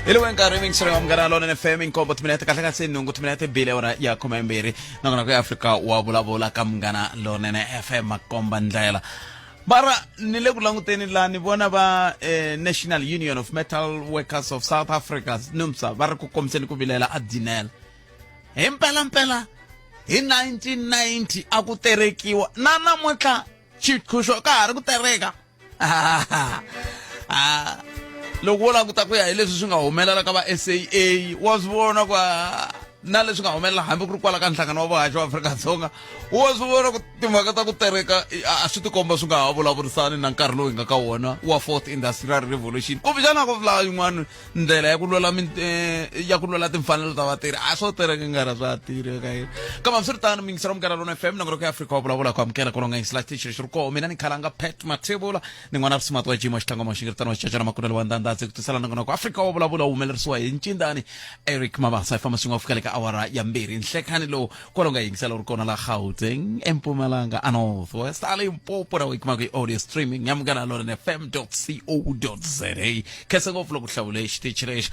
Ile wenkarhi vayingiseri hlangana lona FM inkombo timinete kahle kahle nungu timinete bile ora ya 12 nakona ku Afrika wa vulavula ka mngana lona FM makomba ndlela. Bara nile ku languteni la ni vona va National Union of Metal Workers of South Africa NUMSA va ri ku kombiseni ku vilela a dinela. Mpela hi 1990 aku terekiwa na namuntlha xikhuxo ka ha ri ku tereka. Loko la ku ta ku ya hi leswi swi nga humelela ka va SAA wa swi vona kwa na leswi nga humelela hambi ku ri kwala ka nhlangano wa vahaxi wa Afrika-Dzonga wa swi vona ku timhaka ta ku tereka a swi tikomba swi nga ha vulavurisani na nkarhi lowu hi nga ka wona wa fourth industrial revolution kumbexana ku vula yin'wana ndlela ya ku lwela timfanelo ta vatirhi a swo tereka nga ra swa tirhi ka yini kambe swi ri tano mingisera mugara lona FM na ku ya Afrika wa vulavula ku amukela ku longa slash teacher xi ri koho mina ni khalanga pet Mathebula ni n'wana vusimati wa Xiyimo xitangoma xingiritano wa Chicha na makunelo wa ndandandzi ku tisela na ku Afrika wa vulavula humelerisiwa hi ncindani Eric Mabasa ifamba swin'we fika le ka awara ya mbirhi nhlekani lowu kwalonga yingisela ri kona la Gauteng eMpumalanga North West ale Mpopo na wikima ku audio streaming ya mugana lona fm.co.za kese ngopfu loko hlawule xitichi lexi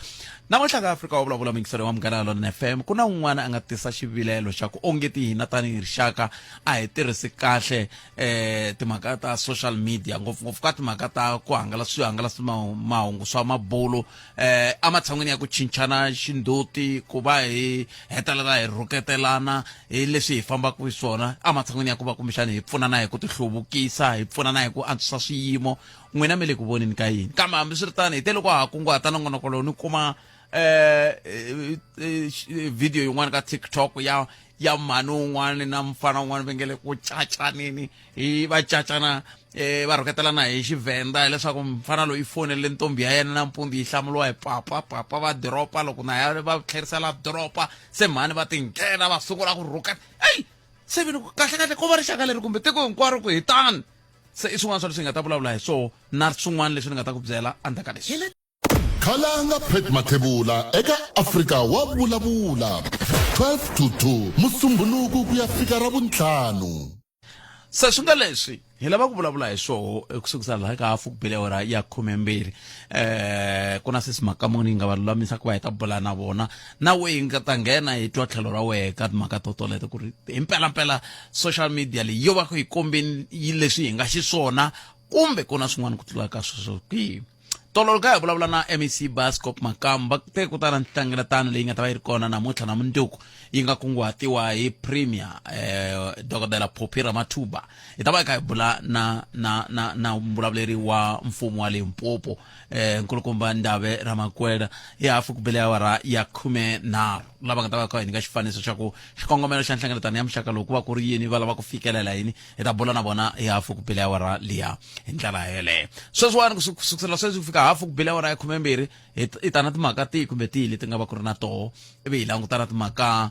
namuntlha ka Afrika wa vulavula mingisero wa mugana lona FM kuna un'wana a nga tisa xivilelo xa ku ongeti hina tanihi rixaka a hi tirhisi kahle timhaka ta social media ngopfungopfu ka timhaka ta ku hangalasa mahungu swa mabulu ematshan'wini ya ku cincana xindhuti ku va hi hetelela hi rhuketelana hi leswi hi fambaka hi swona ematshan'wini ya ku va kumbexana hi pfunana hi ku tihluvukisa hi pfunana hi ku antswisa swiyimo n'wina mi le ku voneni ka yini kambe hambi swi ri tani hi tele ku ha kunguhata nongonoko lowu ni kuma video yin'wana ka TikTok ya mhani un'wana na mfana un'wana va nge le ku cacanini hi va cacana va rhuketelana hi xivenda hileswaku mfana loyi fonele ntombi ya yena nampundzu yi hlamuriwa hi papa va dropa loko na ya va tlherisela dropa se mhani va tinghena va sungula ku rhuketa se vini kahle ko va rixaka leri kumbe tiko hinkwaro ku hi tani se i swin'wana swa leswi hi nga ta vulavula hi swona na swin'wana leswi ni nga ta ku byela endzhaku ka leswi khalanga pet Mathebula eka Afrika wa vulavula 12 to 2 musumbhunuku ku ya fika ra vuntlhanu se swi nga leswi hi lava ku vulavula hi swona kusukisa laha ka hafu kubile ora ya 12 ku na sisi makamoni nga va lulamisa ku va hi ta bula na vona na we hi nga ta nghena hi twa tlhelo ra wehe ka timhaka to toleto ku ri hi mpelampela social media leyi yo va ku hi kombeni leswi hi nga xiswona kumbe ku na swin'wana ku tlula ka sweswo kwihi tololo ka hi vulavula na MEC Bascop Makamba te ku ta na nhlengeletano leyi nga ta va yi ri kona namuntlha na mundzuku yi nga kunguhatiwa hi Premier Dr. Phophi Ramathuba hi ta va hi kha hi bula na mbulavuleri wa mfumo wa le Mpopo nkulukumba Ndave Ramakwela hi hafu ku bile awara ya 13 lava nga ta va kha hi nyika xifaniso xa ku xikongomelo xa nhlengeletano ya muxaka lowu ku va ku ri yini va lava ku fikelela yini hi ta bula na vona hi hafu ku bile awara liya hi ndlela yeleyo sweswiwani kusukisela sweswi ku fika hafu ku bile awara ya 12 hi ta na timhaka tihi kumbe tihi leti nga va ku ri na toho ivi hi languta na timhaka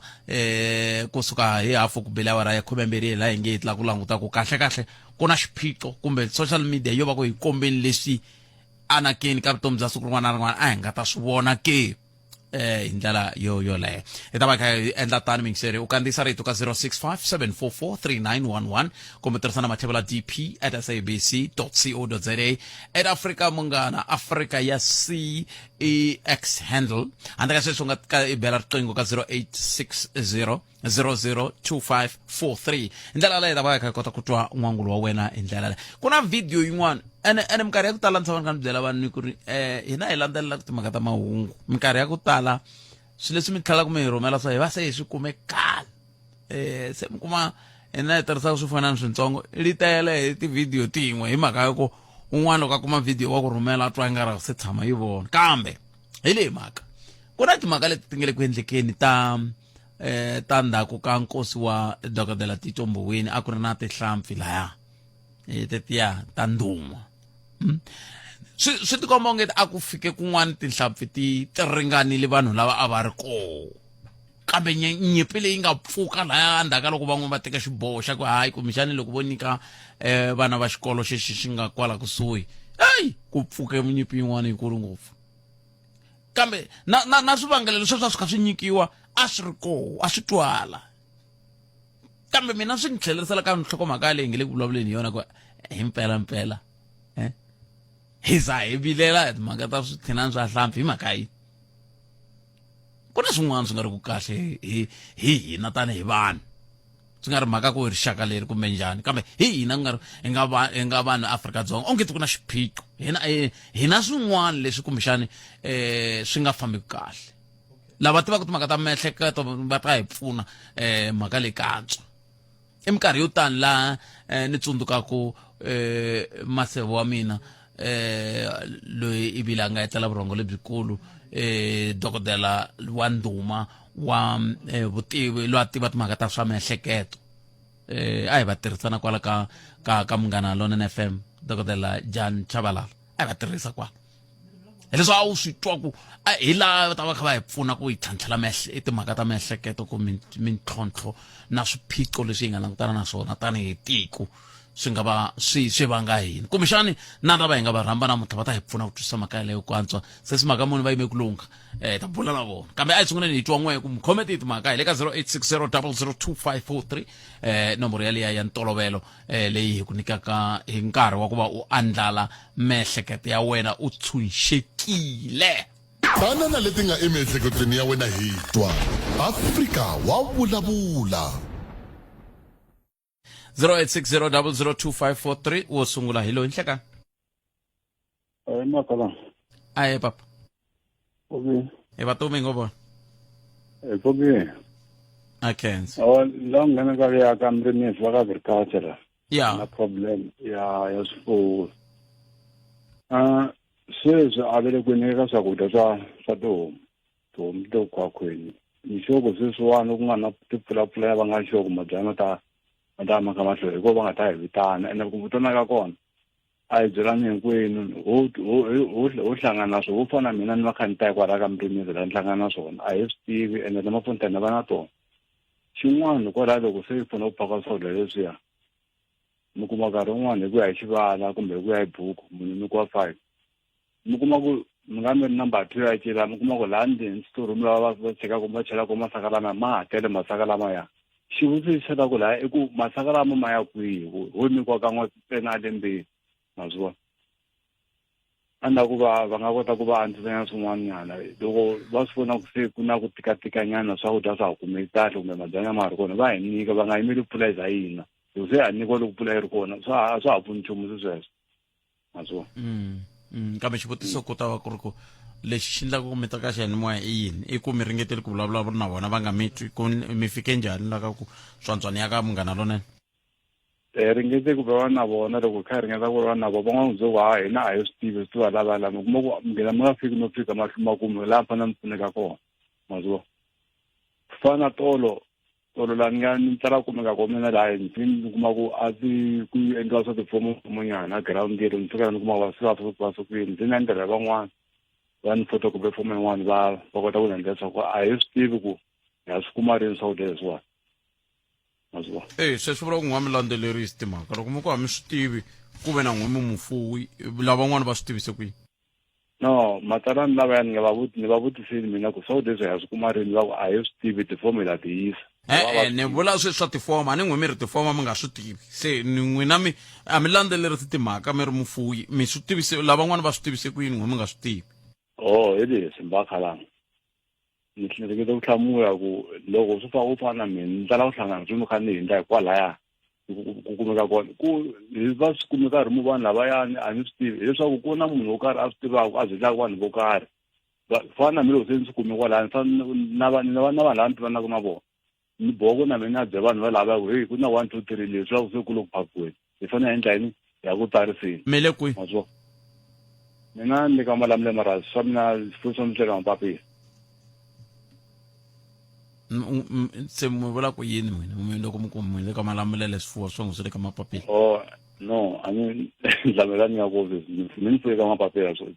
kusuka hi hafu ku bile awara ya 12 laha hi nge hi tla ku languta ku kahle ku na xiphiqo kumbe social media yo va ku hi kombeni leswi anakeni ka vutomi bya siku rin'wana na rin'wana a hi nga ta swi vona ke hi ndlela yoleyo hi ta va kha hi endla tani mingiseri u kandziyisa rito ka 0657443911 kumbe tirhisana Mathebula dp@sabc.co.za at Afrika munghana Afrika ya CEX handle handle ka sweswi u nga i bela riqingho ka 0860 002543 hi ndlela leyi ta va kha hi kota ku twa n'wangulo wa wena hi ndlela leyi ku na video yin'wana ene minkarhi ya ku tala ndzi ka ni byela vanhu ni ku ri hina hi landzelela timhaka ta mahungu minkarhi ya ku tala swilo leswi mi tlhelaka mi hi rhumela swa hi va se hi swi kume kala se mi kuma hina hi tirhisaka swifanani swintsongo li tele hi tivhidiyo tin'we hi mhaka ya ku un'wana loko a kuma video wa ku rhumela a twa i nga ri se tshama yi vona kambe hi leyi mhaka ku na timhaka leti ti nge le ku endlekeni ta ndzhaku ka nkosi wa Dr. Tito Mboweni a ku ri na tihlampfi laya tetiya ta nduma swi tikomba ongeti a ku fike kun'wana tihlampfi ti ringanile vanhu lava a va ri koho kambe nyimpi leyi nga pfuka laya ndzhaka loko van'we va teka xiboho xa ku hayi kumbexani loko vo nyika vana va xikolo xexi xi nga kwala kusuhi ku pfuke nyimpi yin'wana yikulu ngopfu kambe na swivangelelo sweswo swi kha swi nyikiwa a swi ri koho a swi twala kambe mina swi ni tlhelerisela ka nhlokomhaka leyi nge le ku vulavuleni hi yona ku hi mpela hi za hi vilela hi timhaka ta swithinani swa hlampfi hi mhaka yini ku na swin'wana swi nga ri ku kahle hi hina tanihi vanhu swi nga ri mhaka ku hi rixaka leri kumbe njhani kambe hi hina hi nga vanhu Afrika-Dzonga onge ti ku na xiphiqo hina swin'wana leswi kumbexani swi nga fambi kahle lava tivaka timhaka ta miehleketo va ta hi pfuna mhaka leyi kantswa minkarhi yo tani laha ni tsundzukaku maseve wa mina loyi i vile a nga etlela vurhongo lebyikulu dokodela wa ndhuma wa vutivi loyi a tiva timhaka ta swa miehleketo a hi va tirhisana kwala ka Munghana Lonene FM dokodela Jan Chabalala a hi va tirhisa kwala hileswi a wu swi twa ku hi laha ta va kha va hi pfuna ku hi tlhantlhela timhaka ta miehleketo ku mintlhontlho na swiphiqo leswi hi nga langutana na swona tanihi tiko swi nga va swi vanga yini kumbexani na lava hi nga va rhamba namuntlha va ta hi pfuna ku twisisa mhaka yaleyo ku antswa se swi mhaka munhu va yime ku lunga ta bula na vona kambe a hi sunguleni hi twa n'we ku mukhometi hi timhaka hi le ka 0860002543 nomboro yaliya ya ntolovelo leyi hi ku nyikaka hi nkarhi wa ku va u andlala miehleketo ya wena u tshunxekile banana leti nga emiehleketweni ya wena hi twa Afrika wa vulavula 0860002543 wo sungula hi lo nhleka makala aye papa okay vatomi ngoba okay akens la ngana ka ya ka mrimisi wa ka agriculture yeah na problem ya swifuwo sweswi a vele ku nyika swakudya swa tihomu to kwakhweni nxoko sweswiwani ku nga na tipfulapfula va nga xoko mabyana ta maka mahlweni hikuva va nga ta hi vitana ene ku vutana ka kona a hi byelani hinkwenu ho hlangana swo ho fana mina ni va kha ni ta hikwalaho ka mirimisi la ni hlangana na swona a hi swi tivi ene na mafontana va na tona xin'wana kwalaho loko se hi pfuna ku phaka swakudya leswiya mi kuma nkarhi wun'wana hi ku ya hi xivala kumbe hi ku ya hi buku munhu mi kuwa 5 mi kuma ku mi nga mi ri number 2 ya cela mi kuma ku laha ndzeni storeroom lava va chekaka va chelaka masaka lama ma tele masaka lamaya xivutiso xa ku laha i ku masaka lama ma ya kwihi ho nyikiwa kan'we ntsena lembeni mazwo anda ku va nga kota ku va antswisanya swin'wanyana loko va swi vona ku se ku na ku tikatikanyana swakudya swa ha kumeki kahle kumbe mabyanya ma ha ri kona va hi nyika va nga yimeli pfula za hina loko se a nyikiwa loko pfula yi ri kona swa ha pfuni nchumu sweswo mazwo kambe xivutiso ku ta va ku ri ku lexi xi endlaka ku mi ta ka xiyanimoya i yini i ku mi ringeteli ku vulavula na vona va nga mi twi ku mi fike njhani la ka ku swantswani ya ka Munghana Lonene ringete ku vulavula na vona loko kha ringeta ku vulavula na vona van'wana byo va hina a hi swi tivi swi va lava mi kuma ku nghena mi nga fiki no fika makume laha fana mi pfuneka kona mazwo fana tolo la ni tsala kumeka ko mina laha ni kuma ku a ti ku endliwa swa tifomo munyana ground yero ni fika ni kuma va swi va swi kwini ndzi na endlela van'wana va ni foto kumbe fomo yin'wana va kota ku endla leswaku a hi swi tivi ku ya swi kuma rini swakudya leswiwani mazwo sweswi vula ku n'wa mi landzelerisi timhaka loko mi ku hami swi tivi ku ve na n'we mi mufuwi lavan'wana va swi tivise kwihi no matsalani lavaya ni va vutisini mina ku swakudya leswi ya swi kuma rini va ku a hi swi tivi tifomo la ti yisa ni vula sweswi swa tifoma a ni n'we mi ri tifoma mi nga swi tivi se ni n'wina a mi landzelerisi timhaka mi ri mufuwi mi swi tivise lavan'wana va swi tivise kuyini n'we mi nga swi tivi hi leswi mba khalanga ni hleketa ku hlamula ku loko swi u fana na mina ni tsala ku hlangana swi mi kha ni hindla hikwalaya ku kumeka kona ku va swi kumeka ri mu vanhu lavayani a ni swi tivi leswaku ku na munhu wo karhi a swi tivaka a byelaka vanhu vo karhi fana na mi loko se ni swi kume kwalaya na vanhu lava ni tivanaka na vona ni boko na mina bya vanhu va lavaka hey ku na 1 2 3 leswaku se ku lo ku phakiweni hi fanele endla yini ya ku tsarisini mele kwihi mazwo mina ni ka Malamulele mara swa mina swifuwo ni tleka mapapila se mi vula ku yini n'wina loko mi le ka Malamulele swifuwo swa n'wi swi le ka mapapila no a ni ndlamelani ya ku mi ni ka mapapila swo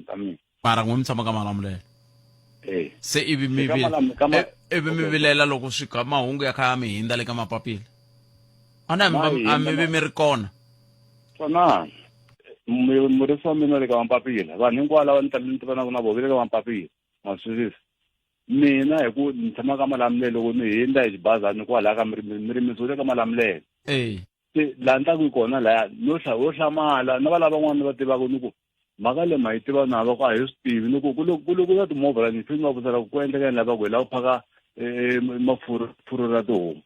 ta mina mara n'we mi tshama ka Malamulele se ivi mi vilela loko swi ka mahungu ya kha ya mi hindza le ka mapapila a mi vi mi ri kona twanani murisi wa mina le ka mapapila vanhu hinkwavo lava ni tivanaka na vona ve le ka mapapila maswisisi mina hi ku ni tshama ka Malamulele loko ni hindza hi xibazani kwalaha ka mirimisi wo le ka Malamulele se laha ni tlaku hi kona laya wo hlamala na va lavan'wana va tivaka ni ku mhaka le ma yi tiva na loko a hi swi tivi ni ku ku na timovha la ni fika nga vutela ku endleka ni lava ku hi lava ku phaka mafurha ra tihomu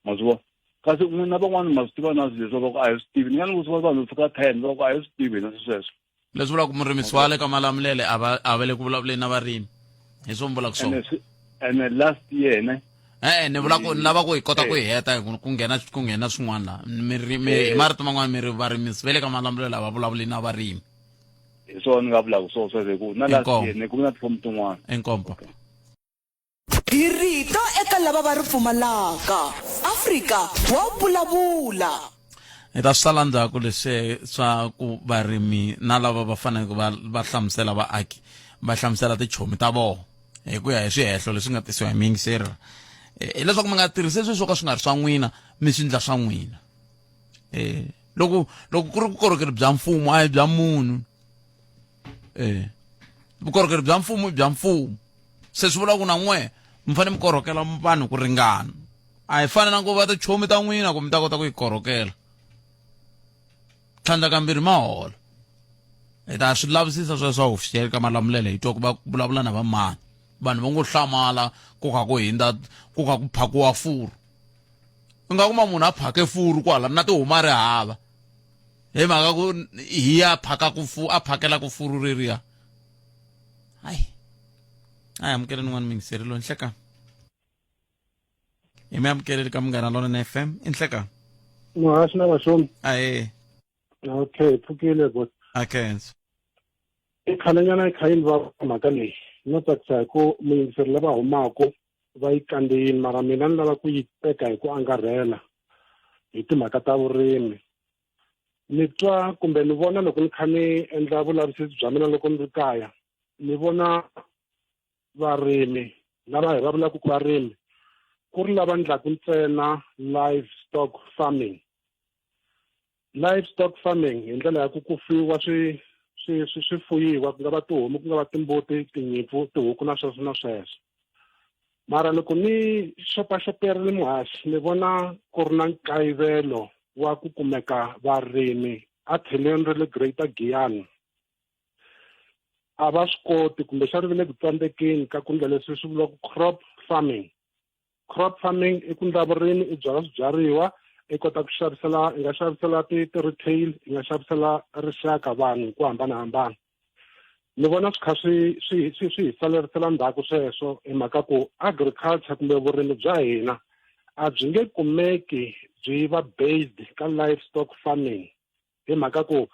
ma swi vona kasi n'wina van'wani ma swi tiva na swilo leswo va ku a hi swi tivi ni nga ni vutisa vanhu fika 10 va ku a hi swi tivi na sweswo leswi vulaka ku murimisi wa le ka Malamulele a va le ku vulavuleni na varimi hi swo vulaka swona ene last year ne ni vula ku ni lava ku hi kota ku hi heta ku nghena swin'wana la hi marito man'wana varimisi va le ka Malamulele a va vulavuli na varimi hi swona ni nga vulaka sweswo ku na last year ni ku na tifomu tin'wana enkompo hi rito eka lava va ri pfumalaka Afrika wa vulavula hi ta sala ndzhaku leswi swa ku varimi na lava va faneleke va hlamusela vaaki va hlamusela tichomi ta vona hi ku ya hi swihehlo leswi nga tisiwa hi miyingiseri hileswaku mi nga tirhisi swilo swo ka swi nga ri swa n'wina mi swi endla swa n'wina loko ku ri vukorhokeri bya mfumo a hi bya munhu vukorhokeri bya mfumo i bya mfumo se swi vula ku na n'we mi fanele mi korhokela vanhu ku ringana a hi fane na ku va tichomi ta n'wina ku mi ta kota ku yi korhokela tlhandla kambirhi ma hola hi ta swi lavisisa sweswo official ka Malamulele hi twa ku va vulavula na va mani vanhu va ngo hlamala ku kha ku hindza ku kha ku phakiwa furu u nga kuma munhu a phake furu kwala na tihuma ri hava hi mhaka ku hi ya a phakela ku furu reriya hayi amukele n'wana mingiseri lo nhleka hi mi amukeleli ka Munghana Lonene FM i nhleka muhashi na vashomi okay pfukile bot akenso i khalenyana i kha yi va mhaka leyi no tsakisa hi ku muyingiseri lava humako va yi kandziyini mara mina ni lava ku yi teka hi ku angarhela hi timhaka ta vurimi ni twa kumbe ni vona loko ni kha ni endla vulavisisi bya mina loko ni ri kaya ni vona varimi lava hi va vulaka ku varimi ku ri lava endlaka ntsena livestock farming hi ndlela ya ku fuyiwa swifuyiwa ku nga va tihomu ku nga va timbuti tinyimpfu tihuku na sweswo na sweswo mara loko ni xopaxoperile muhashi ni vona ku ri na nkayivelo wa ku kumeka varimi a tlhelweni ra le Greater Giyani a va swi koti kumbe xa ri ve le ku tsandzekeni ka ku endla leswi swi vuriwaka crop farming i ku endla vurimi i byala swibyariwa i kota ku xavisela i nga xavisela ti-retail i nga xavisela rixaka vanhu hi ku hambanahambana ni vona swi kha swi hi salerisela ndzhaku sweswo hi mhaka ku agriculture kumbe vurimi bya hina a byi nge kumeki byi va based ka livestock farming hi mhaka ku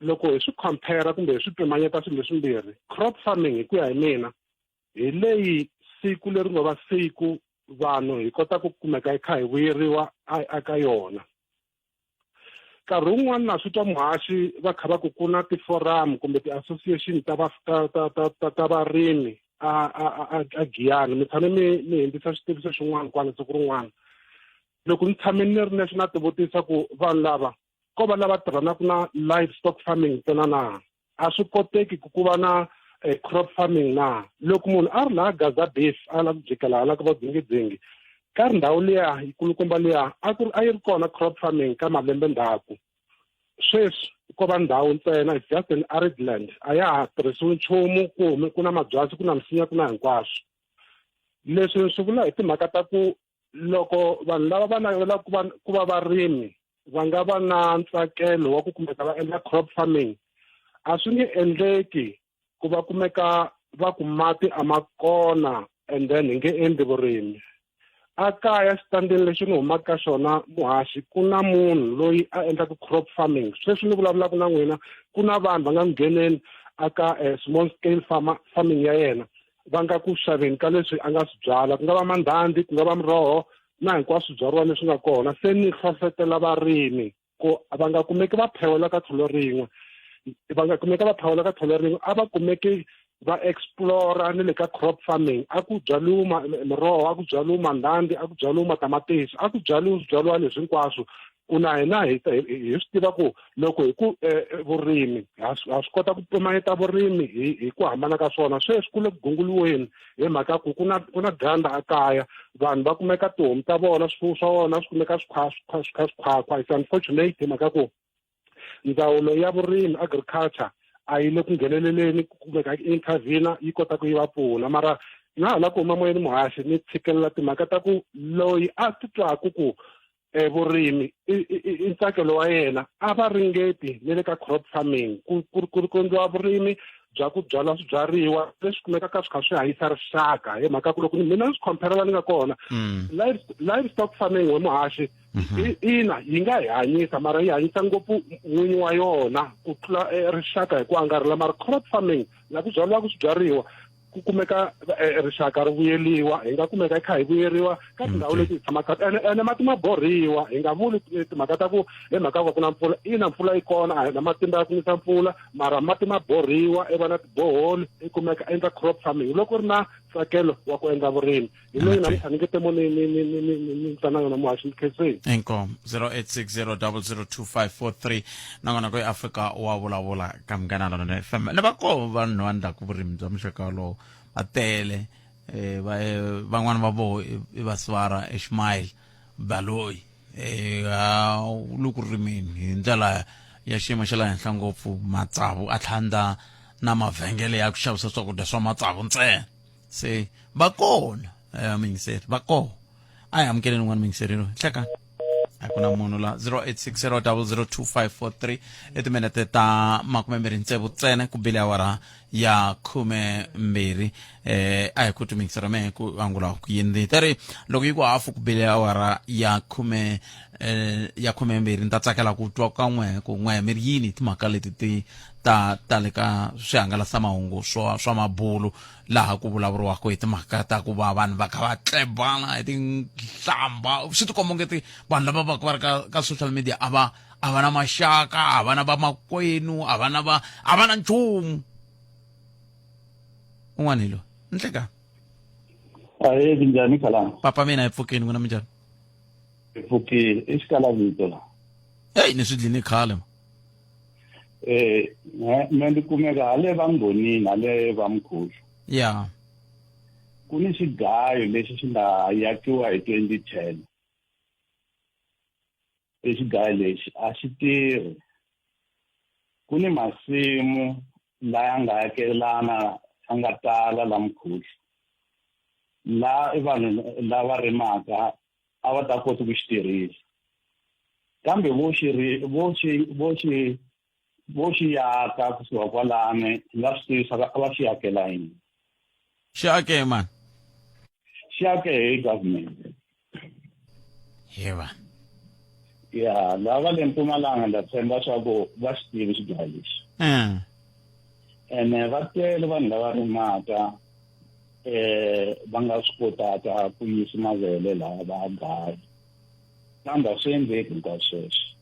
loko hi swi compare kumbe hi swi pimanyeta swilo leswimbirhi crop farming hi ku ya hi mina hi leyi siku leri nga va siku vanhu hi kota ku kumeka hi kha hi vuyeriwa aka yona nkarhi wun'wana na swi twa muhashi va kha va ku ku na ti-forum kumbe ti-association ta varimi a Giyani mi tshame mi hindzisa xitiviso xin'wana kwala siku rin'wana loko ni tshame ni ri nexi na tivutisa ku vanhu lava ko va lava tirhanaka na livestock farming ntsena na a swi koteki ku va na crop farming na loko munhu a ri laha gaza beef a lava ku jikela hala ka vadzingadzingi ka ri ndhawu liya yikulukumba liya a yi ri kona crop farming ka malembe ndzhaku sweswi ko va ndhawu ntsena it's just an arid land a ya ha tirhisiwi nchumu ku na mabyasi ku na misinya ku na hinkwaswo leswi swi vula hi timhaka ta ku loko vanhu lava va navela ku va varimi va nga va na ntsakelo wa ku kumeka va endla crop farming a swi nge endleki ku va kumeka va ku mati a ma kona and then hi nge endli vurimi a kaya xitandini lexi ni humaka ka xona muhashi ku na munhu loyi a endlaka crop farming sweswi ni vulavulaka na n'wina ku na vanhu va nga ngheneni aka small scale farming ya yena va nga ku xaveni ka leswi a nga swi byala ku nga va mandhandhi ku nga va miroho na hinkwaswo swibyariwa leswi nga kona se ni hlohlotela varimi ku va nga kumeki va phewela ka tlhelo rin'we va nga kumeka va phawula ka tlhelo rin'we a va kumeki va explora ni le ka crop farming a ku byaliwa miroho a ku byaliwa mandhandhi a ku byaliwa matamatisi a ku byaliwa swibyariwa leswi hinkwaswo ku na hina hi swi tiva ku loko hi ku vurimi ha swi kota ku pimanyeta vurimi hi ku hambana ka swona sweswi ku le ku gunguluweni hi mhaka ku ku na ganda a kaya vanhu va kumeka tihomu ta vona swifuwo swa vona swi kumeka swi kha swikhwakhwa it's unfortunate hi mhaka ku ndzawulo ya vurimi agriculture a yi le ku ngheneleleni kumeka intervene yi kota ku yi va pfuna mara na hala ku huma moyeni muhaxi ni tshikelela timhaka ta ku loyi a titwaku ku vurimi i ntsakelo wa yena a va ringeti ne le ka crop farming ku endliwa vurimi bya ku byala swibyariwa leswi kumekaka swi kha swi hanyisa rixaka hi mhaka ku loko mina ni swi compare ni nga kona livestock farming we muhaxi ina yi nga hi hanyisa mara yi hanyisa ngopfu n'winyi wa yona ku tlula rixaka hi ku angarhela mara crop farming laha ku byariwaka swibyariwa ku kumeka rixaka ri vuyeliwa hi nga kumeka hi kha hi vuyeriwa ka tindhawu leti hi tshamaka ene mati ma borhiwa hi nga vuli timhaka ta ku hi mhaka ku na mpfula ina mpfula yi kona a hi na matimba ya ku nisa mpfula mara mati ma borhiwa i va na tiboholi i kumeka endla crop farming loko ri na tsakelo wa ku endla vurimi hi loyi na mitshaneketemo ni tsana yona muhaxi khenseni enkom 0860002543 nangona ko Afrika wa vulavula ka Munghana Lonene FM le ba ko vanhu va ndlaku vurimi bya muxaka lowu va tele van'wana va vo i Vaswara Ishmael Baloyi loko rimini hi ndlela ya xiyimo xa le henhla ngopfu matsavu a tlhandla na mavhengele ya ku xavisa swakudya swa matsavu ntsena se va kona mingiseri va kona a hi amukeleni n'wana mingiseri lo hlekani a ku na munhu la 0860002543 timinete ta 26 ntsena ku bile awara ya 12 a hi ku tumingisera me ku angula ku yindi tari loko yi ku hafu ku bile awara ya 12 nta tsakela ku twa ka n'we ku n'we mi ri yini timhaka leti ti ta le ka swihangalasamahungu swa mabulu laha ku vulavuriwaka hi timhaka ta ku va vanhu va kha va tlebana hi tinhlamba swi tikomba ngeti vanhu lava va ri ka social media a va na maxaka a va na va makwenu a va na nchumu un'wana hilo nhleka ahe njhani khalanga papa mina hi pfukeni ku na minjhani hi pfukile i xikala vito la hey ni swi dlini khale me ndi kumeka hale va ngonini hale va mkhuhlu ya ku ni xigayo lexi xi nga yakiwa hi 2010 i xigayo lexi a xi tirhi ku ni masimu laya nga yakelana a nga tala la mkhuhlu la i vanhu lava rimaka a va ta kota ku xi tirhisa kambe vo xi yaka kusuka kwalani nga swi tivisa a va xi yakela yini xi ake man xi ake hi government yeva ya lava le Mpumalanga nda tshemba swa ku va xi tivi xigayo lexi ene va tele vanhu lava rimaka va nga swi kotaka ku yisa mavele laha va gaya kambe a swi endleki hinkwaswo sweswo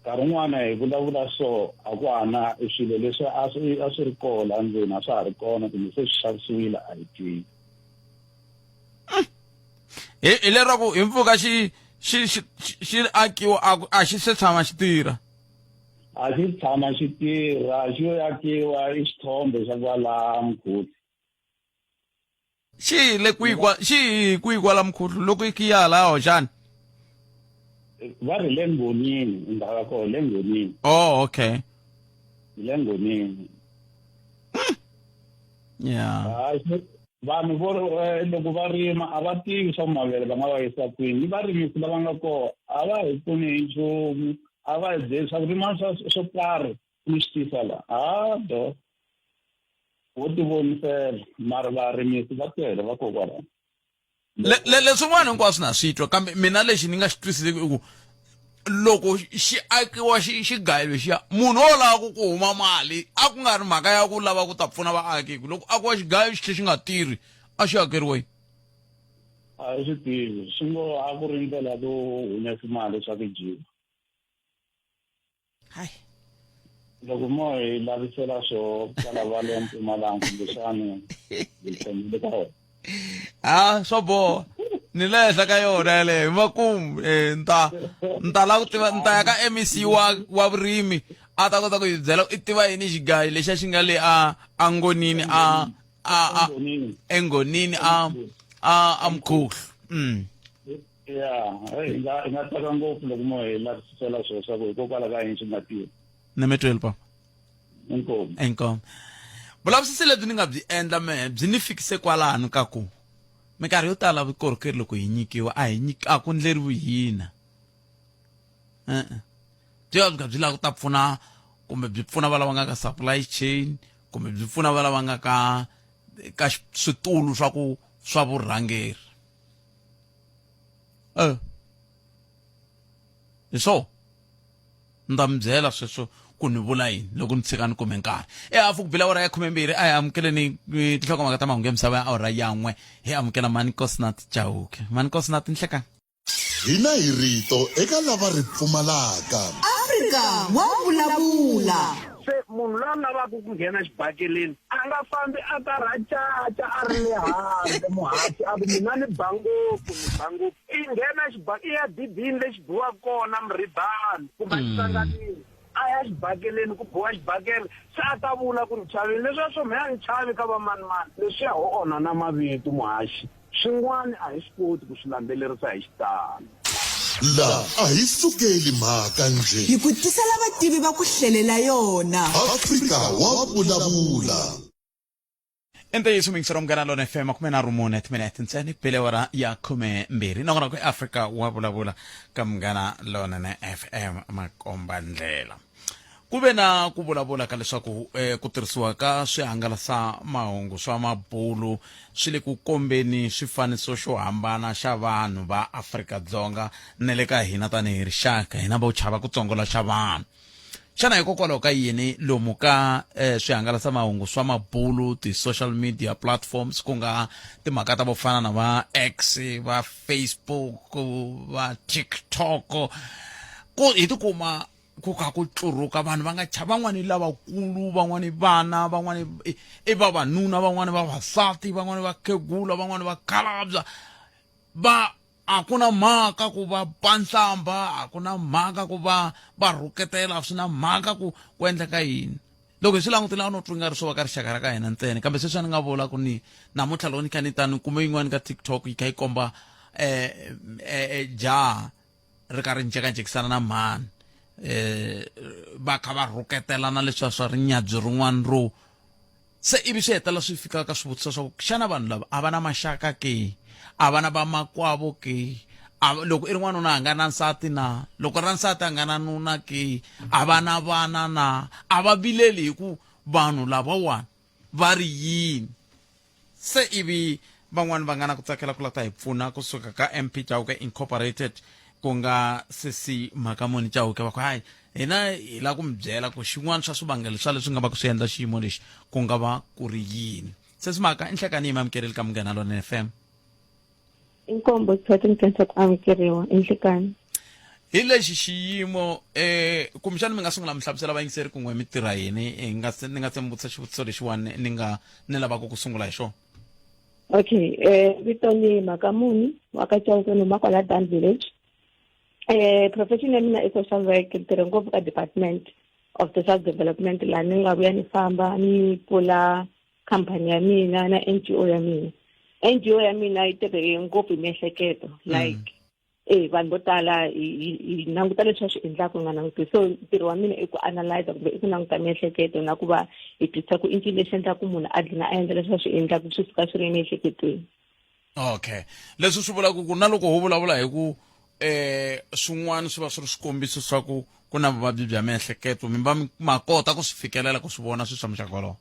nkarhi wun'wana hi vulavula so a ku hana swilo leswi a swi ri kona endzeni a swa ha ri kona kumbe se swi xavisiwile a hi tivi hi leraku hi mpfuka xi akiwa a xi se tshama xi tirha a xi tshama xi tirha xi yo akiwa i xithombe xa kwala mkhuhlu xi kwihi kwala mkhuhlu loko ki ya laho xana va ri le ngonini ndhawu ya koho le ngonini oh okay le ngonini yeah vanhu vo loko va rima a va tivi swa mavele va nga va yisa kwini ni varimisi lava nga koho a va hi pfuni hi nchumu a va hi byeli swa ku rima swo karhi ni swi tisa la do wo ti vonisela mara varimisi va tele va kokwalano leswin'wana hinkwaswo na swi twa kambe mina lexi ni nga xi twisiseki i ku loko xi akiwa xigayo lexiya munhu o lava ku huma mali a ku nga ri mhaka ya ku lava ku ta pfuna vaaki loko akiwa xigayo xi tlhe xi nga tirhi a xi hakeriwe a hi swi tivi swi ngo a ku ri ndlela to humesa mali swa ku jiwa hayi loko mo hi lavisela swo ka lava le Mpumalanga kumbexani hi tshembile ka wena swa boha ni le henhla ka yona yaleyo makumu nta la ku tiva nta ya ka MEC wa vurimi a ta kota ku hi byela i tiva yini xigayi lexa xi nga le a ngonini engonini a mkhuhlu ya hi nga tsaka ngopfu loko mo hi lavisela swilo swa ku hikokwalaho ka yini swi nga tirhi ni mi tweli papa Inkomo. Vulavisisi lebyi ni nga byi endla mehe byi ni fikise kwalano ka ku minkarhi yo tala vukorhokeri loko hi nyikiwa a ku ndleriwi hina. Byi va byi kha byi lava ku ta pfuna kumbe byi pfuna va lava nga ka supply chain kumbe byi pfuna va lava nga ka switulu swa vurhangeri. Hi so ni ta mi byela sweswo ku ni vula yini loko ni tshika ni kume nkarhi hafu ku bila awara ya 12 a hi amukeleni tinhlokomhaka ta mahungu ya misava ya awara yan'we hi amukela mani Nkosinathi Chauke. Mani Nkosinathi nhlekani hina hi rito eka lava ri pfumalaka. Afrika wa vulavula. Se munhu la lavaka ku nghena xibakeleni a nga fambi a karhacaca a ri le handle muhathi a mina ni bangofu i nghena i ya dibini lexi biwa kona mribani kumbe xihlanganini a ya xibakeleni ku biwa xibakele se a ta vula ku ni chavile leswi swo mehe a ni chavi ka vamanimani leswiya ho onha na mavito muhaxi swin'wana a hi swi koti ku swi landzelerisa hi xitalo. La a hi sukeli mhaka nje Hi ku tisela vativi va ku hlelela yona. Afrika wa vulavula. Ente yesu mingisero mgana lona FM 14 minute ntsena pele wara ya 12 nongona ku Afrika wa vulavula ka mgana lona na FM makomba ndlela. Kube na ku vulavula ka leswaku ku tirhisiwa ka swihangalasa mahungu swa mabulu swi le ku kombeni swifaniso swo hambana xa vanhu va Afrika-Dzonga ne le ka hina tanihi rixaka hina vo chava ku tsongola xa vanhu. Xana hikokwalaho ka yini lomu ka swihangalasa mahungu swa mabulu ti-social media platforms ku nga timhaka ta vo fana na va X va Facebook va TikTok ku hi tikuma ku ka ku tluruka vanhu va nga van'wani lavakulu van'wani vana van'wani i vavanuna van'wani vavasati van'wani vakhegula van'wani vakhalabya a ku na mhaka ku va panhlamba a ku na mhaka ku va rhuketela swi na mhaka ku endleka yini loko hi swi langutile a no twi swo va ka rixaka ra ka hina ntsena kambe sweswi ni nga vula ku ni namuntlha loko ni kha ni tani kume yin'wana ka TikTok yi kha yi komba jaha ri karhi njhekanjhekisana na mhani va kha va rhuketelana leswiya swa rinyabyi rin'wana ro se ivi swi hetela swi fika ka swivutiso swa ku xana vanhu lava a va na maxaka ke a va na vamakwavo ke loko i ri n'wanuna a nga na nsati na loko ra nsati a nga na nuna ke a va na vana na a va vileli hi ku vanhu lavawani va ri yini se ivi van'wani va nga na ku tsakela ku lata hi pfuna kusuka ka MP Chauke Incorporated ku nga sesi Makamoni Chauke va ku hayi hina hi la ku mi byela ku xin'wana swa swivangelo swa leswi nga va ku swi endla xiyimo lexi ku nga va ku ri yini sesi Maka inhlekani yi mamukeleli ka Munghana Lona FM inkombo tshatini kensa ku amukeriwa inhlekani hi lexi xiyimo kumbexani mi nga sungula mi hlamusela vayingiseri ku n'we mi tirha yini ni nga se mi vutisa xivutiso lexiwani ni lavaka ku sungula hi xona. Okay, vito ni Makamoni wa ka Chauke no makwala Dan Village. Profession ya mina i social work tirha ngopfu ka Department of Social Development la ni nga vuya ni famba ni pfula company ya mina na NGO ya mina. NGO ya mina yi tirhe ngopfu hi miehleketo like vanhu vo tala hi languta leswi swi endlaka nga languti so ntirho wa mina i ku analyze kumbe i ku languta miehleketo na ku va hi twisisa ku i ncini lexi endlaka munhu a dlina a endla leswi swi endlaka swi suka swi ri emiehleketweni. Okay, leswi swi vulaka ku na loko ho vulavula hi ku swin'wana swi va swi ri swikombiso swa ku na vuvabyi bya miehleketo mi va ma kota ku swi fikelela ku swi vona swi swa muxaka wolowo.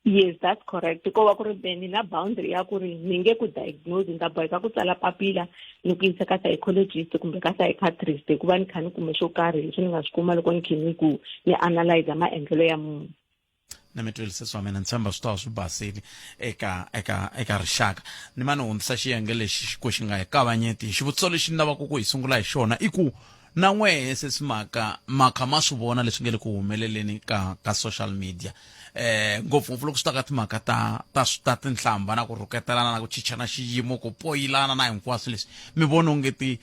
Yes, that's correct. Ko va ku ri ni na boundary ya ku ri ni nge ku diagnose ni ta boheka ku tsala papila ni ku yisa ka psychologist kumbe ka psychiatrist hikuva ni kha ni kume xo karhi leswi ni nga swi kuma loko ni khe ni ku ni analyze maendlelo ya munhu. Na mi twisisa swa mina ni tshemba swi ta swi basile eka rixaka ni ma ni hundzisa xiyenge lexi ku xi nga hi kavanyeti xivutiso lexi ni lavaka ku hi sungula hi xona i ku na n'wehe sesi Maka ma swi vona leswi nge le ku humeleleni ka social media ngopfungopfu loko swi ta ka timhaka ta tinhlamba na ku rhuketelana na ku chicha na xiyimo ku poyilana na hinkwaswo leswi mi vona ongeti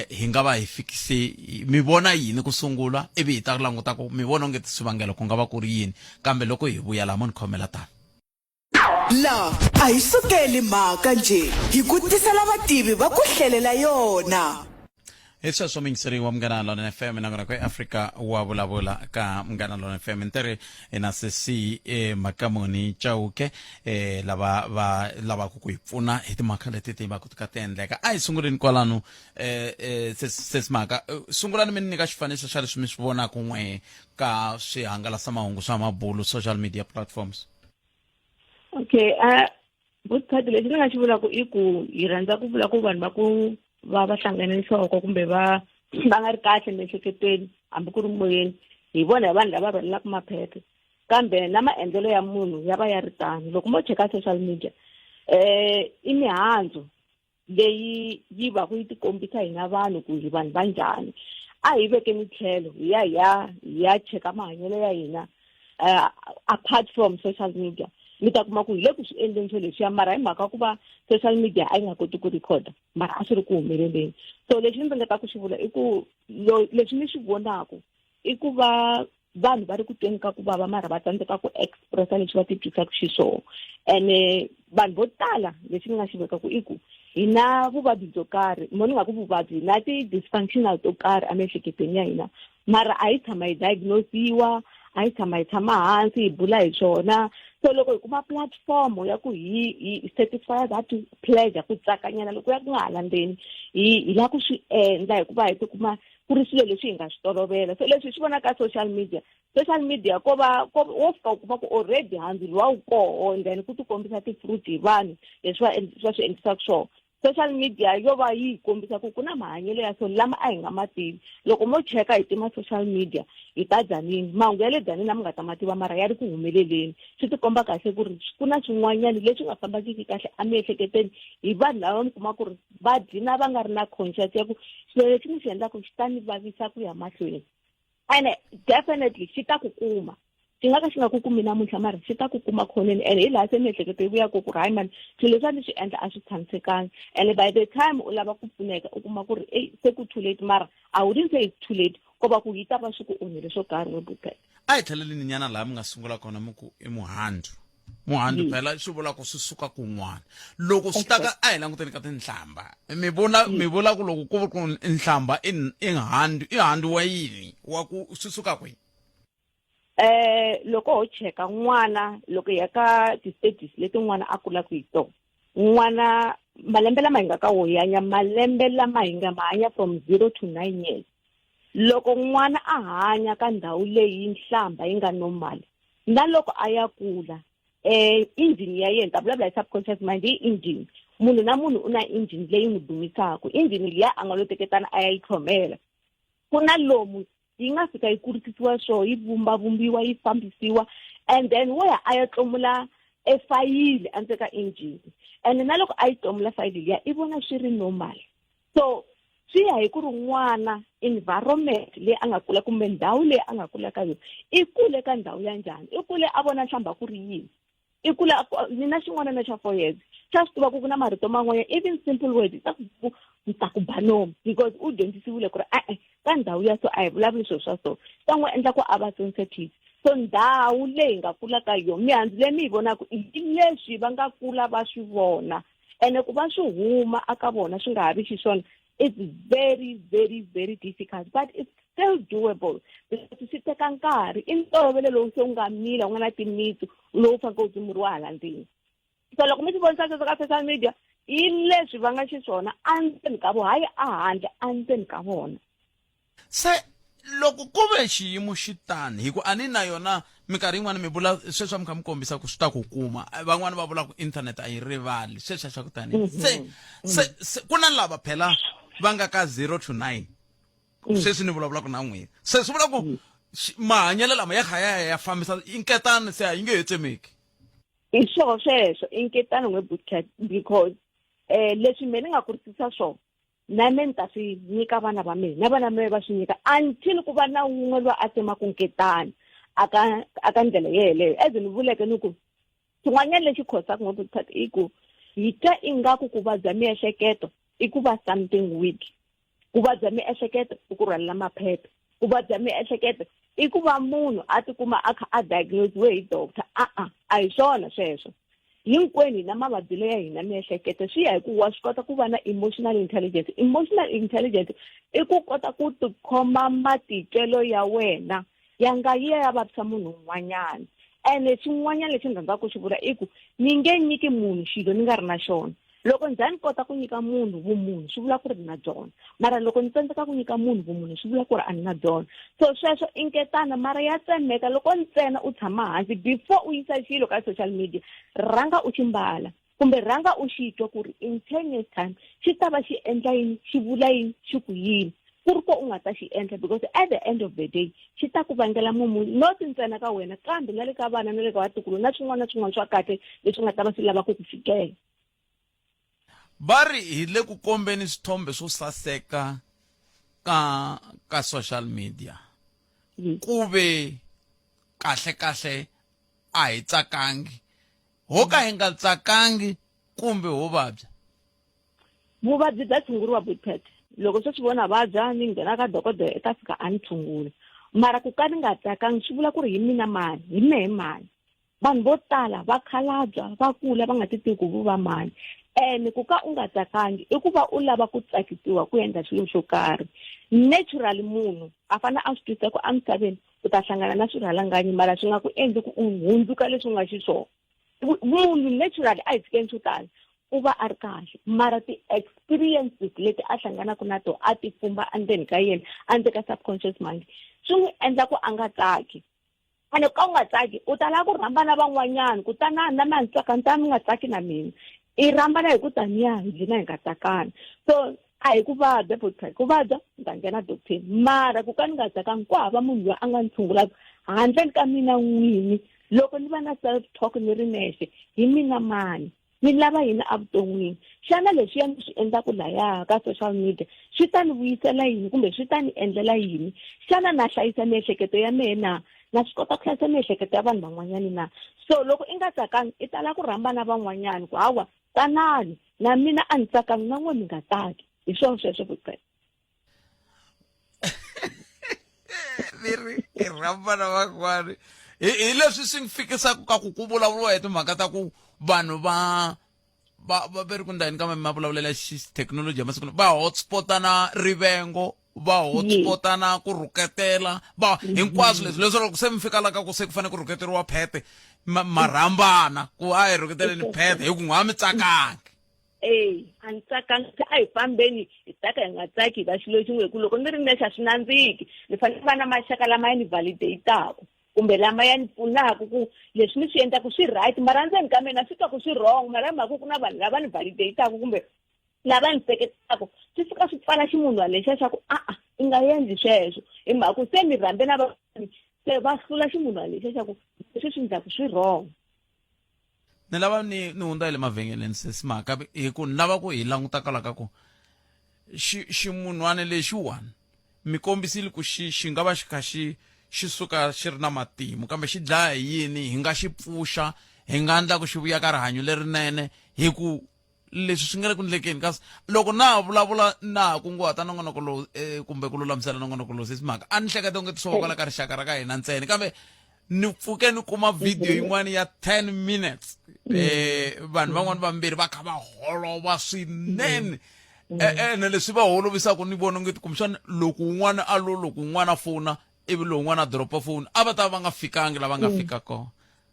hi nga va hi fikise mi vona yini ku sungula ivi hi ta languta ku mi vona ongeti swivangelo ku nga va ku ri yini kambe loko hi vuya laha mo ni khomela tani la a hi sukeli mhaka nje hi ku tisela vativi va ku hlelela yona. Esa so mingseri wa Mngana Lona FM na kwa Afrika wa Vulavula ka Mngana Lona FM ntere ena sesi makamoni chauke lava ku ipfuna hi timhaka leti ti va ku ka tendleka a hi sunguleni kwalano sesmaka sungulani mi nyika xifaniso xa leswi mi swi vonaka n'we ka swihangalasamahungu swa mabulu social media platforms. Okay, vukhadi lexi ni nga xi vulaka i ku hi rhandza ku vula ku vanhu va ku va hlangana nhloko kumbe va nga ri kahle mihleketweni hambi ku ri moyeni hi vona hi vanhu lava rhwalelaka maphephe kambe na maendlelo ya munhu ya va ya ri tano loko mo cheka social media i mihandzu leyi yi va ku yi tikombisa hina vanhu ku hi vanhu va njhani a hi vekeni tlhelo hi ya cheka mahanyelo ya hina apart from social media mi ta kuma ku hi le ku swi endleni swo leswiya mara hi mhaka ku va social media a yi nga koti ku recorda mara a swi ri ku humeleleni so lexi ndzi nga ta ku xi vula i ku leswi ni swi vonaka i ku va vanhu va ri ku tweni ka ku vava mara va tsandzeka ku expressa leswi va titwisaka xiswona ene vanhu vo tala leswi ni nga xi vekaku i ku hi na vuvabyi byo karhi ni nga ku vuvabyi na ti-dysfunctional to karhi emiehleketweni ya hina mara a hi tshama hi diagnosiwa a hi tshama hi tshama hansi hi bula hi swona so loko hi kuma platform ya ku hi satisfy that pleasure ku tsakanyana loko ya ku nga ha landzeni hi la ku swi endla hikuva hi tikuma ku ri swilo leswi hi nga swi tolovela so leswi swi vona ka social media ko wo fika u kuma ku already handle wa wu koho and then ku tikombisa ti-fruit hi vanhu leswi va swi endlisaka swona social media yo va yi kombisa ku na mahanyelo ya so lama a hi nga mativi loko mo cheka hi tima social media hi ta dzanini mahungu ya le dzanini mi nga ta mativa mara ya ri ku humeleleni swi tikomba kahle ku ri ku na swin'wanyana leswi nga fambakiki kahle emiehleketweni hi vanhu lava mi kuma ku ri va dlina va nga ri na conscious ya ku swilo leswi mi swi endlaku swi ta ni vavisa ku ya mahlweni ene definitely xi ta ku kuma xi nga ka xi nga ku kumi namuntlha mara xi ta ku kuma khoneni ene hi laha se miehleketo yi vuyaka ku ri hayi mani swilo leswi a ni swi endla a swi tshamisekanga ene by the time u lava ku pfuneka u kuma ku ri se ku too late mara a wu didn't say it's too late ko va ku yi ta va swi ku onhile swo karhi webuka a hi tlheleleni nyana laha mi nga sungula kona mi ku i muhandzu phela swi vula ku swi suka kun'wana loko swi ta ka a hi languteni ka tinhlamba mi vula ku loko ku ku nhlamba i handzu wa yini wa ku swi suka kwihi loko ho cheka n'wana loko ya ka ti-stages leti n'wana a kulaka hi tona n'wana malembe lama hi nga ka wo hi hanya malembe lama hi nga ma hanya from 0 to 9 years loko n'wana a hanya ka ndhawu leyi nhlamba yi nga normal na loko a ya kula engine ya yena ta vulavula hi subconscious mind hi engine munhu na munhu u na engine leyi n'wi dumisaka engine liya a nga lo teketana a ya yi tlhomela ku na lomu yi nga fika yi kurisisiwa swo yi vumbiwa yi fambisiwa and then wo ya a ya tlomula efayili endzeni ka engine and na loko a yi tlomula fayili liya i vona swi ri normal so swi ya hi ku ri n'wana environment leyi a nga kula kumbe ndhawu leyi a nga kula ka yona i kule ka ndhawu ya njhani i kule a vona nhlamba ku ri yini i kula ni na xin'wana na xa 4 years xa swi tiva ku na marito man'wanyana even simple words ta ku banomu because u dyondzisiwile ku ri ka ndhawu ya so a hi vulavuli swilo swa so ta n'wi endla ku a va sensitive so ndhawu leyi nga kula ka yona mihandzu leyi mi yi vonaka i leswi va nga kula va swi vona ene ku va swi huma aka vona swi nga ha vi xiswona it's very very very difficult but it's still doable because swi teka nkarhi i ntolovelo lowu se u nga mila u nga na timitsu lowu faneke u dzumuriwa hala ndzeni so loko mi swi vonisa sweswo ka social media i leswi va nga xiswona endzeni ka vona hayi ahandle endzeni ka vona se loko ku ve xiyimo xi tani hi ku ani na yona minkarhi yin'wana mi vula sweswi mi kha mi kombisa ku swi ta ku kuma van'wana va vula ku inthanete a yi rivali sweswi swa ku tani se ku na lava phela va nga ka 0 to 9 sweswi ni vulavulaka na n'wina se swi vula ku mahanyelo lama ya khaya ya fambisa inketani se a yi nge he tsemeki i swona sweswo inketani n'we because leswi mina nga kurisisa swona na mina ta swi nyika vana va mina na vana va swi nyika until ku va na wun'we loyi a tsemaku nketani aka ndlela yeleyo as ni vuleke ni ku xin'wanyana lexi khosaka ngopfu i ku hi twa ingaku ku vabya miehleketo i ku va something weak ku vabya miehleketo i ku rhwalela maphephe ku vabya miehleketo i ku va munhu a tikuma a kha a diagnosiwe hi doctor a hi swona sweswo hinkwenu na mavabyelo ya hina miehleketo swi ya hi ku wa swi kota ku va na emotional intelligence. Emotional intelligence i ku kota ku tikhoma matitwelo ya wena ya nga yi ya vavisa munhu un'wanyana. Ene xin'wanyana lexi ni rhandzaka ku xi vula i ku ni nge nyiki munhu xilo ni nga ri na xona. Loko ndza ni kota ku nyika munhu vumunhu swi vula ku ri na byona, mara loko ni tsandzeka ku nyika munhu vumunhu swi vula ku ri a ni na byona. So sweswo i nketana mara ya tsemeka. Loko ntsena u tshama hansi before u yisa xilo ka social media, rhanga u xi mbala kumbe rhanga u xi twa ku ri in 10 years time xi ta va xi endla yini, xi vula yini, xi ku yini, ku ri ko u nga ta xi endla, because at the end of the day xi ta ku vangela mumunhu not ntsena ka wena kambe na le ka vana na le ka vatukulu na swin'wana na swin'wana swa kahle leswi nga ta va swi lava ku ku fikela. Bari hi le ku kombeni swithombe swo saseka ka social media. Kuve kahle a hi tsakangi. Ho ka hi nga tsakangi kumbe ho vabya. Vuvabyi bya tshunguriwa Buthete. Loko swi vona vabya ni nghena ka dokodela eka fika a ni tshungula. Mara ku ka ni nga tsakangi swi vula ku ri hi mina mani, hi mehe mani. Vanhu vo tala va khalabya va kula va nga ti tivi ku va mani. And ku ka u nga tsakangi i ku va u lava ku tsakisiwa ku endla xilo xo karhi. Naturally munhu a fana a swi twisisa ku emisaveni u ta hlangana na swirhalanganyi mara swi nga ku endli ku u hundzuka leswi u nga xiswona. Munhu naturally a hi tshikeni swo tala u va a ri kahle mara ti-experiences leti a hlanganaka na tona a ti pfumba endzeni ka yena endzeni ka subconscious mind swi n'wi endla ku a nga tsaki. Ene ka u nga tsaki u tala ku rhamba na van'wanyana ku tanani na mina ni tsaka ntani mi nga tsaki na mina. I rhambana hi ku taniya hina hi nga tsakani. So a hi ku vabya Buthete, ku vabya ni ta nghena doctor mara ku ka ni nga tsakangi ku hava munhu loyi a nga ni tshungulaka handle ka mina n'wini. Loko ni va na self talk ni ri nexe hi mina mani, ni lava yini evuton'wini, xana leswi ya ni swi endlaku laya ka social media swi ta ni vuyisela yini kumbe swi ta ni endlela yini, xana na hlayisa miehleketo ya mina na swi kota ku hlayisa miehleketo ya vanhu van'wanyana na. So loko i nga tsakangi i tala ku rhamba na van'wanyana ku hawa tanani na mina a ni tsakangi na n'we mi nga tsaki. Hi swona sweswo Buthete. I rhamba na van'wana hi leswi swi ngi fikisaka ka ku vulavuriwa hi timhaka ta ku vanhu va ri ku ndhani ka ma vulavulela thekinoloji ya masiku va hotspotana rivengo, va hotspotana ku rhuketela, va hinkwaswo leswi loko se mi fika la ka ku se ku fanele ku rhuketeriwa phete marhambana ku a hi rhuketeleni phete hi ku n'wa mi tsakangi. A ni tsakangi a hi fambeni hi tsaka hi nga tsaki ka xilo xin'we ku loko ni ri nexe a swi nandziki ni fanele va na maxaka lama ya ni validate-aku kumbe lama ya ni pfunaka ku leswi ni swi endlaku swi right mara ndzeni ka mina swi twa ku swi wrong mara hi mhaka ku na vanhu lava ni validate-aku kumbe lava ni seketaka swi fika swi pfala ximunhu lexiya xa ku i nga endli sweswo hi mhaka ku se ni rhambe na vanhu se va hlula ximunhu lexiya xa ku leswi swi endlaku swi wrong. Ni lava ni hundza hi le mavhengeleni sesimaka hi ku ni lava ku hi languta ka ku ximunhwana lexiwani mi kombisile ku xi nga va xi kha xi suka xi ri na matimu kambe xi dlaya hi yini hi nga xi pfuxa hi nga endla ku xi vuya ka rihanyo lerinene hi ku leswi swi nga le ku endlekeni. Kasi loko na ha vulavula na ha kunguhata nongonoko lowu kumbe ku lulamisela nongonoko lowu sesimaka a ni hleketa onge swo vokola ka rixaka ra ka hina ntsena kambe ni pfuke ni kuma video yin'wana ya 10 minutes vanhu van'wana vambirhi va kha va holova swinene ene leswi va holovisaka ni vona ngeti kumbexana loko un'wana a loko un'wana a fona ivi lowun'wana a dropa foni a va ta va nga fikangi lava nga fika kona.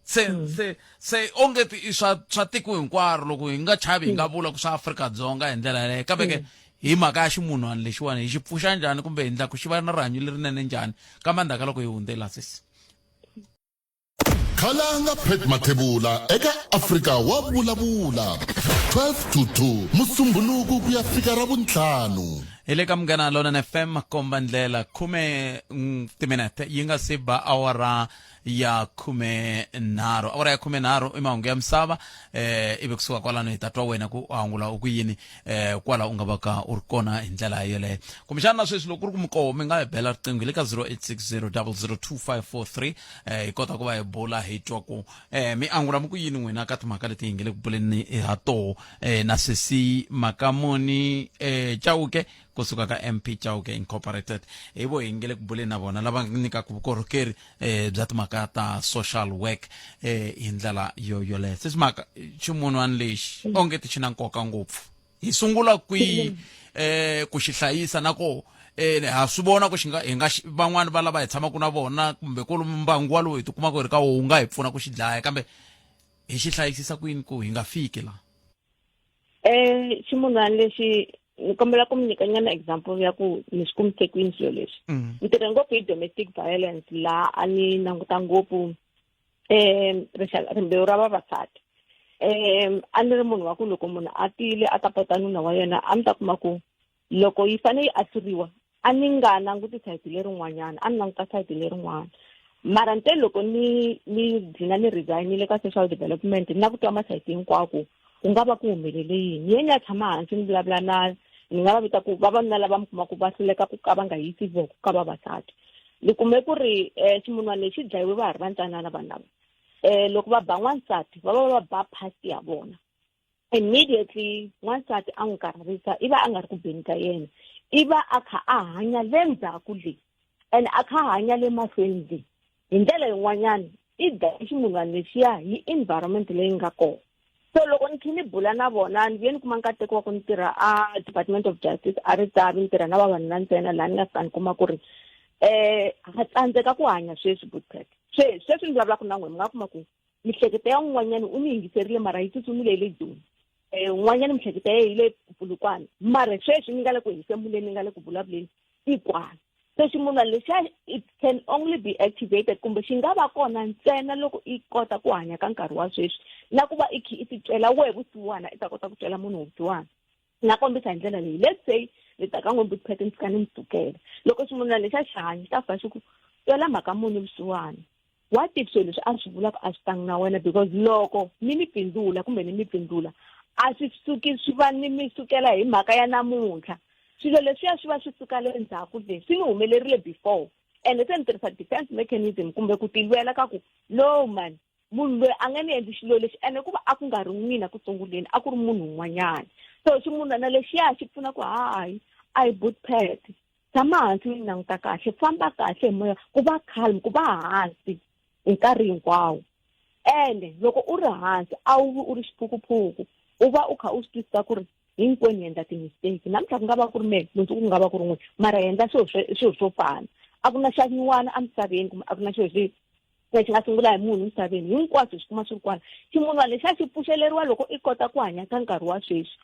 Se ongeti swa tiko hinkwaro loko hi nga chavi hi nga vula ku swa Afrika-Dzonga hi ndlela yaleyo kambe ke hi mhaka ya ximunhwana lexiwani hi xi pfuxa njhani kumbe hi endla ku xi va na rihanyo lerinene njhani kambe endzhaku loko hi hundzela sesi. Khalanga Phet Mathebula eka Afrika wa vulavula 12 to 2 Musumbhunuku ku ya fika ra vuntlhanu. Hi le ka Munghana Lonene FM komba ndlela 10 timinete yi nga se ba awara ya 13 awara ya 13 i mahungu ya misava ivi kusuka kwalano hi ta twa wena ku hangula u ku yini kwala u nga va ka u ri kona hi ndlela yeleyo kumbexana na sweswi loko ku ri ku mikoho mi nga hi bela riqingho le ka 0860002543 hi kota ku va hi bula hi twa ku mi angula mi ku yini n'wina ka timhaka leti hi nge le ku buleni ha toho na sesi Makamoni Chauke kusuka ka MP Chauke Incorporated hi vo hi nge le ku buleni na vona lava nyikaka vukorhokeri bya timhaka timhaka ta social work hi ndlela yoleyo sesimaka ximun'wana lexi onge ti xi na nkoka ngopfu hi sungula kwihi ku xi hlayisa na ko ha swi vona ku hi nga van'wani va lava hi tshamaku na vona kumbe kwalomu mbangu walowu hi tikumaka hi ri ka wo wu nga hi pfuna ku xi dlaya kambe hi xi hlayisisa kwini ku hi nga fiki la ximun'wana lexi ni kombela ku mi nyika nyana example ya ku ni swi kumitekwini swilo leswi ni tirha ngopfu hi domestic violence laha a ni languta ngopfu rimbewu ra vavasati a ni ri munhu wa ku loko munhu a tile a ta pota nuna wa yena a ni ta kuma ku loko yi fanele yi asuriwa a ni nga languti sayiti lerin'wanyana a ni languta sayiti lerin'wana mara nte loko ni dlina ni resignile ka social development na ku twa masayiti hinkwako ku nga va ku humelele yini yeni ya tshama hansi ni vulavula na ni nga va vita ku vavanuna lava mi kuma ku va hluleka ku ka va nga yisi voko ka vavasati ni kume ku ri ximun'wana lexi dlayiwe va ha ri vantsanana vanhu lava loko va ba n'wansati va ba phasi ya vona immediately n'wansati a n'wi karharisa i va a nga ri ku beni ka yena i va a kha a hanya le ndzhaku leyi and a kha a hanya le mahlweni leyi hi ndlela yin'wanyana i dlaye ximun'wana lexiya hi environment leyi nga kona so loko ni kha ni bula na vona ni vuye ni kuma nkateko wa ku ni tirha a Department of Justice a ri tsavi ni tirha na vavanuna ntsena laha ni nga fika ni kuma ku ri ha tsandzeka ku hanya sweswi Buthek sweswi ni vulavulaka na n'wina mi nga kuma ku mihleketo ya n'wanyana u ni yingiserile mara yi tsutsumile hi le joni n'wanyana mihleketo ya hi le Pulukwana mara sweswi ni nga le ku hefemuleni ni nga le ku vulavuleni i kwana so ximun'wana lexiya it can only be activated kumbe xi nga va kona ntsena loko i kota ku hanya ka nkarhi wa sweswi na ku va i ti twela wehe vusiwana i ta kota ku twela munhu vusiwana na kombisa hi ndlela leyi let's say ni ta ka n'we Buthek ni fika ni mi tsukela loko ximun'wana lexiya xi hanya xi ta fa xi ku twela mhaka munhu vusiwana what if swilo leswi a swi vulaka a swi tangi na wena because loko ni mi pindula kumbe ni mi pindula a swi suki swi va ni mi sukela hi mhaka ya namuntlha swilo leswiya swi va swi suka le ndzhaku leswi swi ni humelerile before and se ni tirhisa defense mechanism kumbe ku tilwela ka ku no man munhu loyi a nga ni endli xilo lexi ene ku va a ku nga ri n'wina ku sunguleni a ku ri munhu un'wanyana so ximun'wana lexiya xi pfuna ku hayi a hi Buthek tshama hansi ni languta kahle famba kahle hi moya ku va calm ku va hansi hi nkarhi hinkwawo ene loko u ri hansi a wu u ri xiphukuphuku u va u kha u swi twisisa ku ri hinkwenu hi endla timistake namuntlha ku nga va ku ri mehe mundzuku ku nga va ku ri n'wina mara hi endla swilo swo fana a ku na xa nyuwana emisaveni kumbe a ku na xilo xi nga sungula hi munhu emisaveni hinkwaswo swi kuma swi ri kwana ximun'wana lexiya xi pfuxeleriwa loko i kota ku hanya ka nkarhi wa sweswi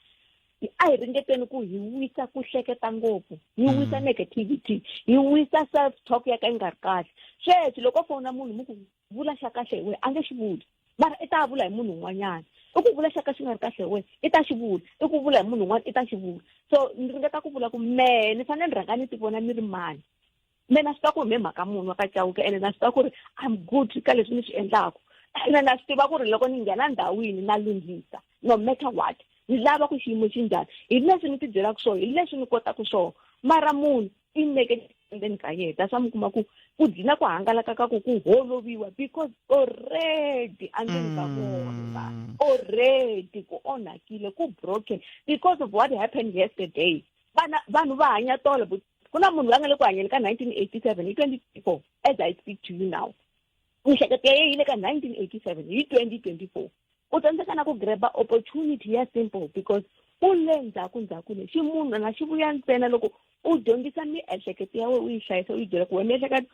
a hi ringeteni ku hi wisa ku hleketa ngopfu hi wisa negativity hi wisa self talk ya ka yi nga ri kahle sweswi loko fona munhu mu ku vula xa kahle hi wena a nge xi vuli mara i ta vula hi munhu un'wanyana i ku vula xa ka xi nga ri kahle hi wena i ta xi vula i ku vula hi munhu un'wana i ta xi vula so ni ringeta ku vula ku mehe ni fanele ni rhanga ni ti vona ni ri mani me na swi tiva ku hi mhaka munhu wa ka Chauke ene na swi tiva ku ri I'm good ka leswi ni swi endlaku ene na swi tiva ku ri loko ni nghena ndhawini na lunghisa no matter what ni lava ku xiyimo xi njhani hi leswi ni ti byelaka swona hi leswi ni kotaka swona mara munhu i negative endzeni ka yena swa mi kuma ku dlina ku hangalaka ka ku holoviwa because already endzeni ka vona already ku onhakile ku broken because of what happened yesterday vanhu va hanya tolo ku na munhu la nga le ku hanyeni ka 1987 hi 2024 as I speak to you now mihleketo ya yile ka 1987 hi 2024 u tsandzeka na ku graba opportunity ya simple because u le ndzhaku le ximunhu na xi vuya ntsena loko u dyondzisa miehleketo ya wena u yi hlayisa u yi byela ku wena miehleketo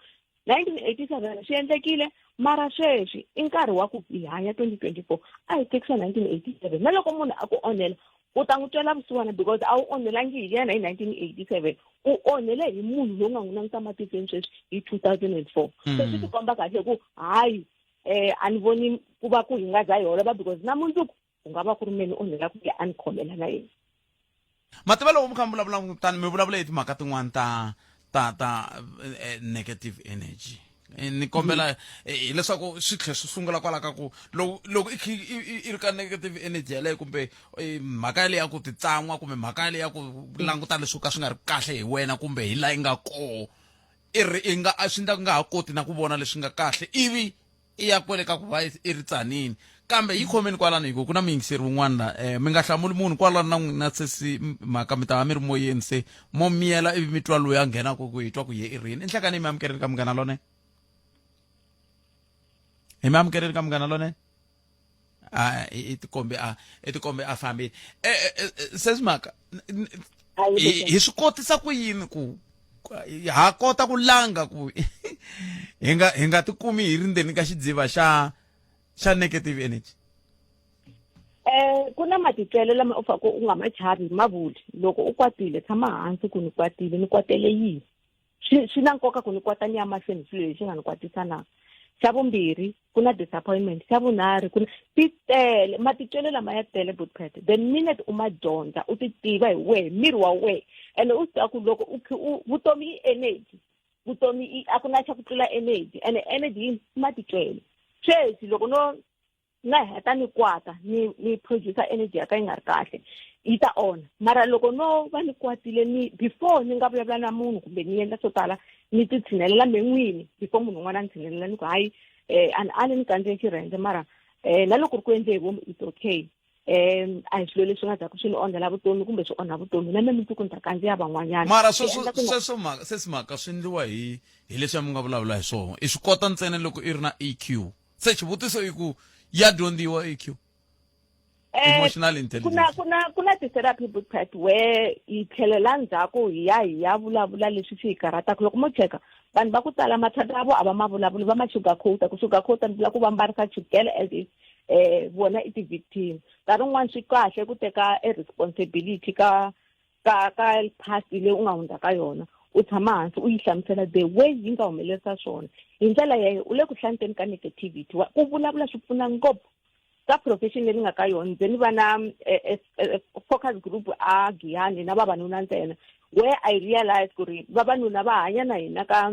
1987 swi endlekile mara sweswi i nkarhi wa ku hi hanya 2024 a hi tekisa 1987 na loko munhu a ku onhela u ta n'wi twela vusiwana because a wu onhelangi hi yena hi 1987 u onhele hi munhu loyi nga n'wi langutisa matihlweni sweswi hi 2004 so swi ti komba kahle ku hayi a ni voni ku va ku hi nga za hi holova because na mundzuku ku nga va ku ri meni onhela ku ya a ni khomela na yena mativa loko mi kha mi vulavula kutani mi vulavula hi timhaka tin'wana ta negative energy ni kombela hileswaku swi tlhe swi sungula kwala ka ku loko i ri ka negative energy yaleyo kumbe mhaka yaleyo ya ku titsan'wa kumbe mhaka yaleyo ya ku languta leswi ka swi nga ri kahle hi wena kumbe hi laha yi nga koo swi ndla ku nga ha koti na ku vona leswi nga kahle ivi i ya kwele ka ku va i ri tsanini kambe yi khomeni kwalano hikuva ku na muyingiseri wun'wana mi nga hlamuli munhu kwalano na n'wina sesi mhaka mi ta va mi ri moyeni se mo miyela ivi mi twa loyi a nghenaka ku hi twa ku ye i rini i nhlakani mi amukerile ka munghana lone hi mi amukeleli ka munghana lonene itikombe a fambile sesimaka hi swi kotisa ku yini ku ha kota ku langa ku hi nga tikumi hi ri ndzeni ka xidziva xa negative energy. Ku na matitwelo lama u faka u nga ma chavi mavuli loko u kwatile tshama hansi ku ni kwatile ni kwatele yini swi na nkoka ku ni kwata ni ya mahlweni swilo leswi nga ni kwatisa na. Xa vumbirhi ku na disappointment, xa vunharhu ku na ti tele matitwelo lama ya tele Buthphethe. The minute u ma dyondza u ti tiva hi wehe miri wa wehe ene u swi ku loko vutomi i energy, vutomi a ku na xa ku tlula energy ene energy yi matitwelo. Sweswi loko no na heta ni kwata ni producer energy ya ka yi nga ri kahle yi ta ona mara loko no va ni kwatile ni before ni nga vulavula na munhu kumbe ni endla swo tala ni ti tshinelela me n'wini before munhu un'wana ni tshinelela ni ku hayi ani ni kandziye xirhendze mara na loko ri ku endle hi vomu it's okay a hi swilo leswi nga ta ku swi ni onhela vutomi kumbe swi onha vutomi na me mundzuku ni ta kandziya van'wanyana mara sesimaka swi endliwa hi leswi mi nga vulavula hi swona i swi kota ntsena loko i ri na EQ se xivutiso i ku ya dyondziwa EQ emotional intelligence kuna ti-therapy Buthphethe where hi tlhelela ndzhaku hi ya vulavula leswi swi hi karhataka loko mo cheka vanhu va ku tala mathata ya vo a va ma vulavuli va ma sugarcoat ku sugarcoat ni vula ku va mbarisa chukele as if vona i ti-victim nkarhi wun'wani swi kahle ku teka responsibility ka past leyi u nga hundza ka yona u tshama hansi u yi hlamusela the way yi nga humelerisa swona hi ndlela yeyo u le ku hlanteni ka negativity ku vulavula swi pfuna ngopfu ka profession leyi nga ka yona ndze ni va na focus group a Giyani na vavanuna ntsena where I realize ku ri vavanuna va hanya na hina ka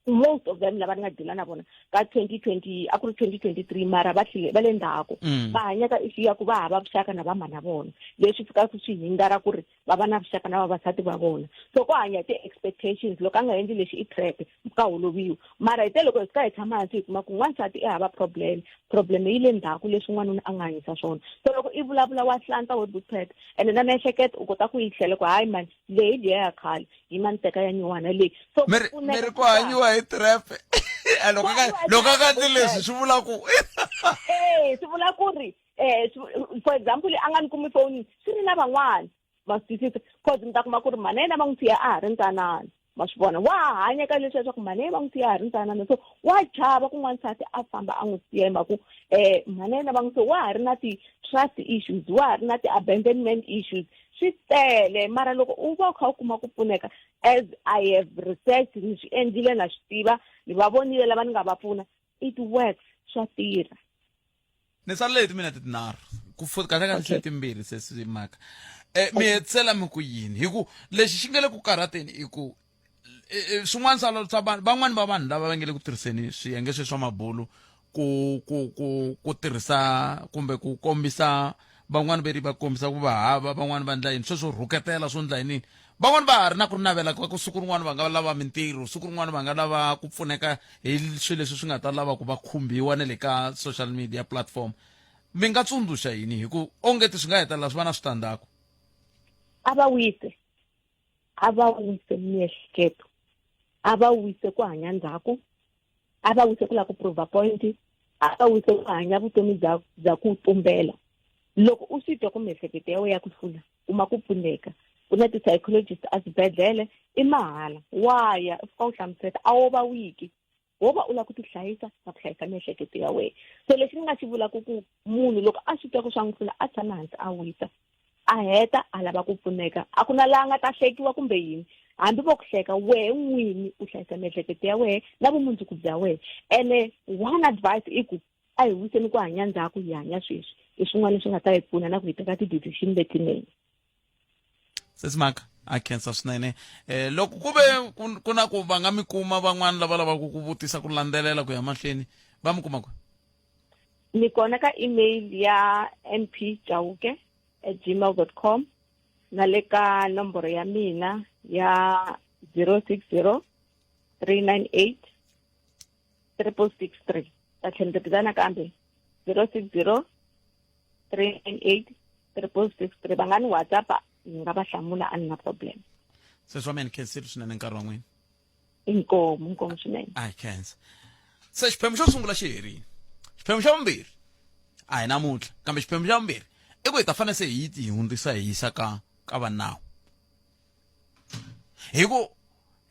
most of them lava ni nga dila na vona ka 2020 a ku ri 2023 mara va le ndzhaku va hanya ka issue ya ku va hava vuxaka na vamana vona leswi fikaka swi hindara ku ri va va na vuxaka na vavasati va vona so ku hanya ti-expectations loko a nga endli lexi i trap ka holoviwa mara hi te loko hi fika hi tshama hansi hi kuma ku n'wansati i hava problem yi le ndzhaku leswi n'wanuna a nga hanyisa swona so loko i vulavula wa hlanta wa Buthphethe ene na miehleketo u kota ku yi tlhela ku hayi mani leyi liya ya khale yi maniteka ya nyuwana leyi so miri ku hanyiwa hi trap loko ka ti leswi swi vula ku swi vula ku ri for example a nga ni kumi phone swi ri na van'wana va swi twisisa cause mi ta kuma ku ri mhana yena va n'wi siya a ha ri ntsanana ma swi vona wa hanya ka leswi leswaku mhana yena va n'wi siya a ha ri ntsanana so wa chava ku n'wansati a famba a n'wi siya hi mhaka ku mhana yena va n'wi siya wa ha ri na ti-trust issues wa ha ri na ti-abandonment issues swi tele mara loko u va u kha u kuma ku pfuneka as I have researched ni swi endlile na swi tiva ni va vonile lava ni nga va pfuna it works swa tirha ni salele timinete tinharhu ku kahlekahle timbirhi sesimaka mi hetisela mi ku yini hi ku lexi xi nga le ku karhateni i ku swin'wana swa van'wani va vanhu lava va nge le ku tirhiseni swiyenge swe swa mabulu ku tirhisa kumbe ku kombisa van'wani veri va kombisa ku va hava van'wani va ndla yini sweswo rhuketela swo ndla yini van'wani va ha ri na ku ri navela ku siku rin'wana va nga lava mintirho siku rin'wana va nga lava ku pfuneka hi swilo leswi swi nga ta lava ku va khumbiwa na le ka social media platform mi nga tsundzuxa yini hi ku ongeti swi nga hetelela swi va na switandzhaku a va wise miehleketo a va wise ku hanya ndzhaku a va wise ku lava ku prova point a va wise ku hanya vutomi bya ku tumbela loko u swi twa ku miehleketo ya wena ya ku hlula uma ku pfuneka ku na ti-psychologist a swibedhlele i mahala waya u fika u hlamuseta a wo va wiki wo va u lava ku tihlayisa na ku hlayisa miehleketo ya wena so lexi ni nga xi vulaka ku munhu loko a swi twa ku swa n'wi pfuna a tshama hansi a wisa a heta a lava ku pfuneka a ku na laha nga ta hlekiwa kumbe yini hambi vo ku hleka wehe n'wini u hlayisa miehleketo ya wena na vumundzuku bya wena ene one advice i ku a hi wiseni ku hanya ndzhaku hi hanya sweswi i swin'wana leswi nga ta hi pfuna na ku hi teka ti-decision letinene sesimaka a khensa swinene loko ku ve ku na ku va nga mi kuma van'wana lava lavaka ku vutisa ku landzelela ku ya mahlweni va mi kuma ku ni kona ka email ya mpjauke@gmail.com na le ka nomboro ya mina ya 060 398 663 ta tlhela ni tirhisana kambe 060 398 663 va nga ni WhatsApp ni nga va hlamula a ni na problem sweswo me ni khensile swinene nkarhi wa n'wina inkomu swinene a khensa se xiphemu xo sungula xi herile xiphemu xa vumbirhi a hi namuntlha kambe xiphemu xa vumbirhi i ku hi ta fanele se hi ti hundzisa hi yisa ka vanawu hi ku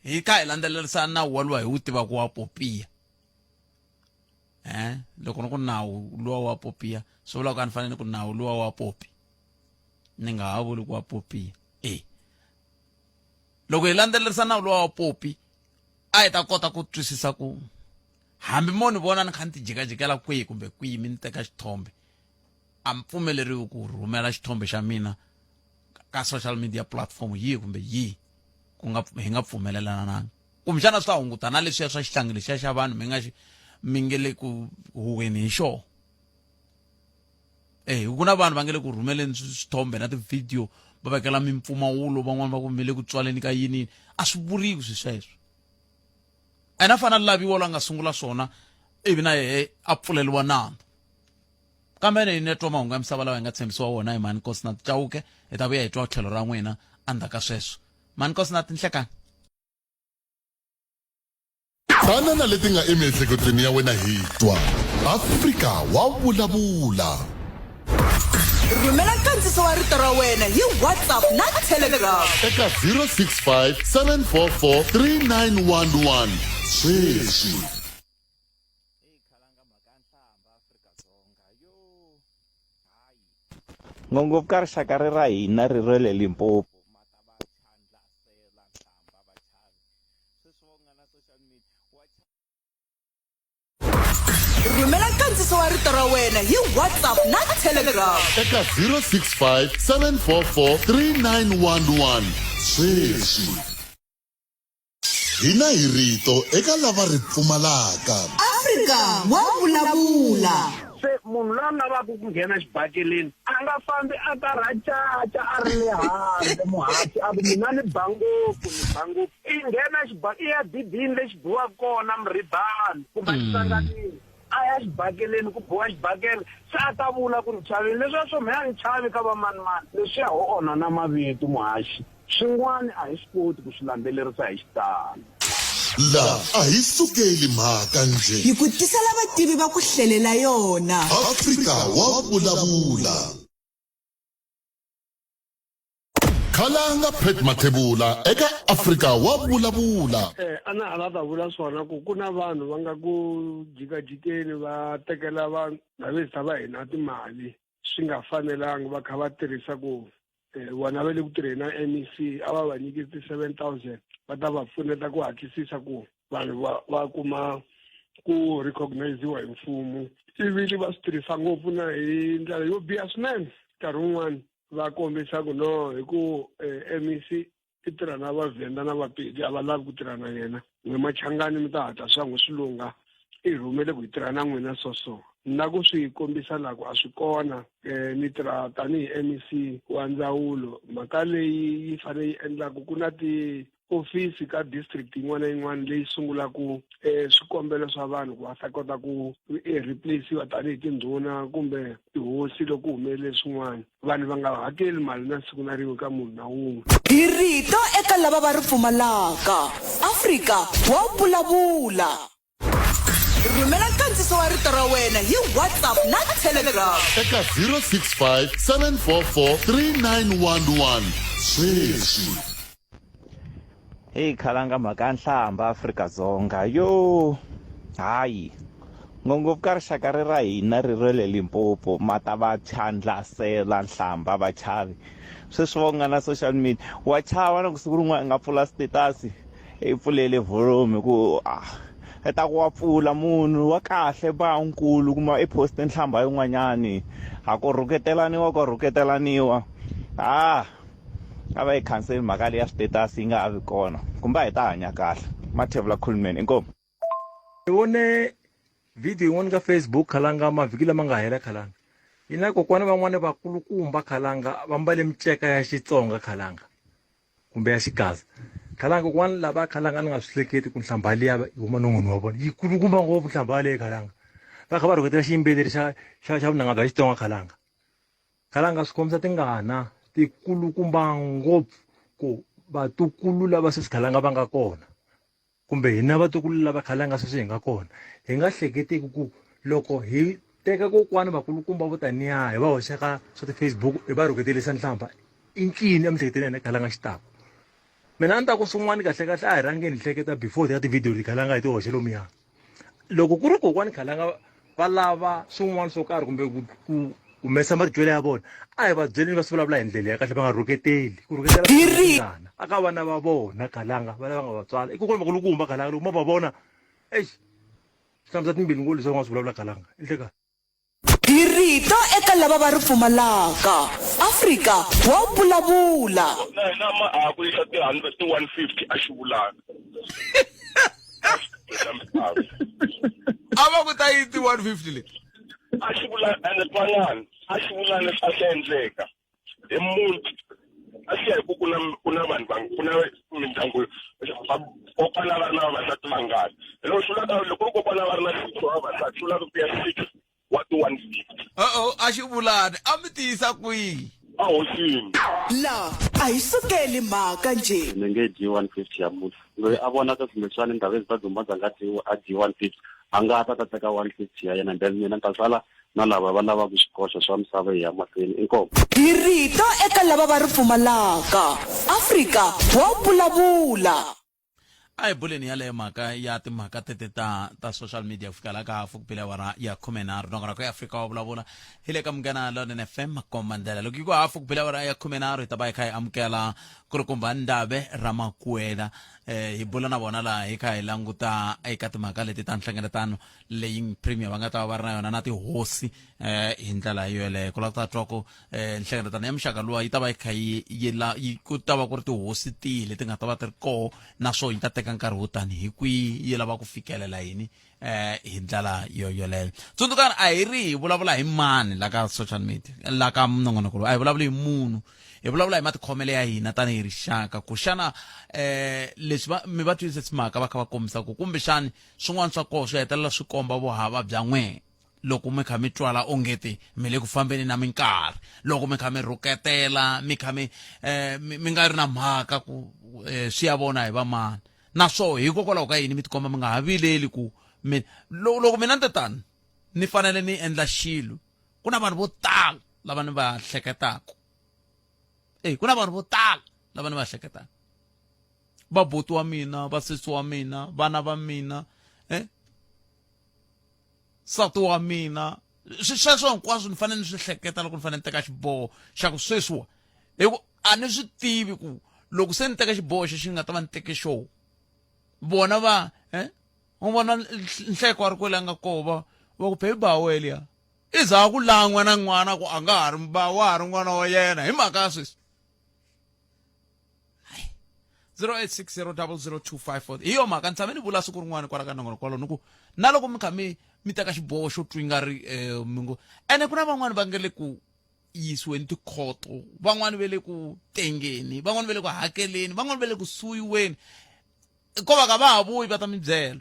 hi kha hi landzelerisa nawu walowa hi wu tivaka wa popiya loko ni ku nawu luwa wa popiya swi vula ku a ni fanele ku nawu luwa wa popi ni nga ha vuli ku wa popiya loko hi landzelerisa nawu luwa wa popi a hi ta kota ku twisisa ku hambi mo ni vona ni kha ni ti jikajikela kwihi kumbe kwihi mi ni teka xithombe a mi pfumeleriwi ku rhumela xithombe xa mina ka social media platform yihi kumbe yihi hi nga pfumelelananga kumbexana swi ta hunguta na leswiya swa xihlangi lexiya xa vanhu mi nge le ku huweni hi xona ku na vanhu va nge le ku rhumeleni swithombe na tivhidiyo va vekela mimpfumawulo van'wani va ku mi le ku tswaleni ka yinini a swi vuriwi sweswo a na fana laviwa la nga sungula swona ivi na yehe a pfuleliwa nandzu kambe hi netwa mahungu ya misava lawa hi nga tshembisiwa wona hi mani nkosi na Chauke hi ta vuya hi twa tlhelo ra n'wina endzhaku ka sweswo mani nkosi na tinhlekani tana na leti nga emiehleketweni ya wena hi twa Afrika wa vulavula rhumela nkandziso wa rito ra wena hi WhatsApp na Telegram eka 065 744 3911 sweswi ngopfu ka rixaka ra hina ri rwele Limpopo rhumela nkandziso wa rito ra wena hi WhatsApp na Telegram eka 065 744 3911 sweswi hina hi rito eka lava ri pfumalaka Afrika wa vulavula se munhu loyi a lavaka ku nghena xibakeleni a nga fambi a karhacaca a ri le handle muhati a mina ni ba ngopfu i nghena i ya didini lexi biwaka kona muribani kumbe xihlanganini a ya xibakeleni ku biwa xibakele se a ta vula ku ni chavile leswiya swo meya ni chavi ka vamanimani leswiya ho onha na mavito muhaxi swin'wana a hi swi koti ku swi landzelerisa hi xitalo la a hi sukeli mhaka nje hi ku tisela vativi va ku hlelela yona Afrika wa vulavula khalanga Mathebula eka Afrika wa vulavula ana hala ta vula swona ku na vanhu va nga ku jikajikeni va tekela vanhu lavisa va hina timali swi nga fanelanga va kha va tirhisa ku vona va le ku tirheni na MEC a va nyiki 7,000 va ta va pfuneta ku hatlisisa ku vanhu va kuma ku recognize-iwa hi mfumo ivili va swi tirhisa ngopfu na hi ndlela yo biha swinene nkarhi wun'wani va kombisa ku no hi ku MEC i tirha na vaVenda na Vapedi a va lavi ku tirha na yena n'we Machangani mi ta hatla swa n'we swilunga i rhumele ku hi tirha na n'wina so na ku swi kombisa laha ku a swi kona ni tirha tanihi MEC wa ndzawulo mhaka leyi yi fanele yi endlaku ku na ofisi ka district yin'wana na yin'wana leyi sungulaku swikombelo swa vanhu ku va ta kota ku replace-iwa tanihi tindhuna kumbe tihosi loko humelele swin'wana vanhu va nga hakeli mali na siku na rin'we ka munhu na wun'we hi rito eka lava va ri pfumalaka Afrika wa vulavula rhumela nkandziso wa rito ra wena hi WhatsApp na Telegram eka 065 744 3911 sweswi khalanga mhaka nhlamba Afrika-Dzonga yo hayi ngopfu ka rixaka ra hina ri rwele Limpopo mata va chandlasela nhlamba vachavi sweswi va nga na social media wa chava na ku siku rin'wana nga pfula status i pfulele volume ku eta ku wa pfula munhu wa kahle ba nkulu kuma i post nhlamba yin'wanyani ha ku rhuketelaniwa a va yi cancel mhaka leyi ya status yi nga avi kona kumbe hi ta hanya kahle Mathebula khulumeni inkomo ni vone video yin'wana ka Facebook khalanga mavhiki lama nga hela khalanga yi na kokwana van'wana vakulukumba khalanga va mbale miceka ya Xitsonga khalanga kumbe ya Xigaza khalanga kokwana lava khalanga ni nga swi hleketi ku nhlamba liya huma non'wini wa vona yi kulukumba ngopfu nhlamba leyi khalanga va kha va rhuketela xiyimbeleri xa vunanga bya Xitsonga khalanga swi kombisa tingana tikulukumba ngopfu ku vatukulu lava sweswi khalanga va nga kona kumbe hina vatukulu lava khalanga sweswi hi nga kona hi nga hleketiki ku loko hi teka kokwana vakulukumba vo taniya hi va hoxaka swa ti-Facebook hi va rhuketelisa nhlamba i ncini emiehleketeni yena khalanga xitako mina a ni ta ku swin'wana kahlekahle a hi rhangeni hi hleketa before ya tivhidiyo leti khalanga hi ti hoxe lomuya loko ku ri kokwani khalanga va lava swin'wana swo karhi kumbe ku humesa matitwelo ya vona a hi va byeleni va swi vulavula hi ndlela ya kahle va nga rhuketeli ku rhuketela aka vana va vona khalanga vana va nga vatswala i kokwani vakulukumba khalanga loko ma va vona hlamusa timbili ngolu leswi va nga swi vulavula khalanga i hlekani hi rito eka lava va ri pfumalaka Afrika wa vulavula na ku yisa ti-150 a xivulana a va ku ta yi ti-150 leti a xivulana ene twanana a xivulana a xi endleka hi muti a xi ya hi ku na vanhu ku na mindyangu kokwana va ri na vavasati vangani loko swi vulaka loko ri kokwana va ri na xitso vavasati swi vulaka ku ya 6 wa ti-150 a xivulani a mi tiyisa kwihi a hosini la a hi sukeli mhaka njhe ni nge dyi 150 ya munhu loyi a vonaka kumbexani ndhawu ezi ta dumadza nga a dyi 150 a nga ta teka 150 ya yena then mina ni ta sala na lava va lavaka swikoxo swa misava hi ya mahlweni inkomo hi rito eka lava va ri pfumalaka Afrika wa vulavula a hi buleni yaleyo mhaka ya timhaka tete ta social media ku fika la ka fukupela wara ya 13 nongona ya Afrika wa vulavula hi le ka Munghana Lonene FM makomandela loko ku ha fukupela wara ya 13 hi ta ba hi kha hi amukela ku ri kumba Ndabe Ramakwela hi bula na bona la hi kha hi languta eka timhaka leti ta nhlengeletano leyi premier va nga ta va ri na yona na tihosi hi ndlela yeleyo ku la ta twa ku nhlengeletano ya muxaka luwa yi ta va yi kha yi ku ta va ku ri tihosi tihi leti nga ta va ti ri koho naswo yi ta teka nkarhi wo tani hi kwihi yi lava ku fikelela yini hi ndlela yoleyo tsundzukani a hi ri hi vulavula hi mani la ka social media la ka minongonoko a hi vulavula hi munhu hi vulavula hi matikhomele ya hina tanihi rixaka ku xana leswi mi va twisise mhaka va kha va kombisa ku kumbexani swin'wana swa koho swi hetelela swi komba vuhava bya n'we loko mi kha mi twala ongeti mi le ku fambeni na minkarhi loko mi kha mi rhuketela mi kha mi nga ri na mhaka ku swi ya vona hi va mani naswo hikokwalaho ka yini mi tikomba mi nga ha vileli ku loko mina ni tani ni fanele ni endla xilo ku na vanhu vo tala lava ni va hleketaka ku na vanhu vo tala lava ni va hleketaka baboti wa mina vasesi wa mina vana va mina nsati wa mina sweswo hinkwaswo ni fanele ni swi hleketa loko ni fanele ni teka xiboho xa ku sweswiwa a ni swi tivi ku loko se ni teka xiboho xi nga ta va ni teke xoho bona va u vona nhleko wa ri kwele a nga koho va ku phe baweli ya i za ku langwa na n'wana ku a nga ha ri wa ha ri n'wana wa yena hi mhaka ya sweswi 0860002540 hi yo mhaka ni tshame ni vula siku rin'wana kwala ka nongono kwalo ni ku na loko mi kha mi teka xiboho xo twi nga ri mingo ene ku na van'wani va nge le ku yisiweni tikhoto van'wani va le ku tengeni van'wani va le ku hakeleni van'wani va le ku suyiweni ko va ka va ha vuyi va ta mi byela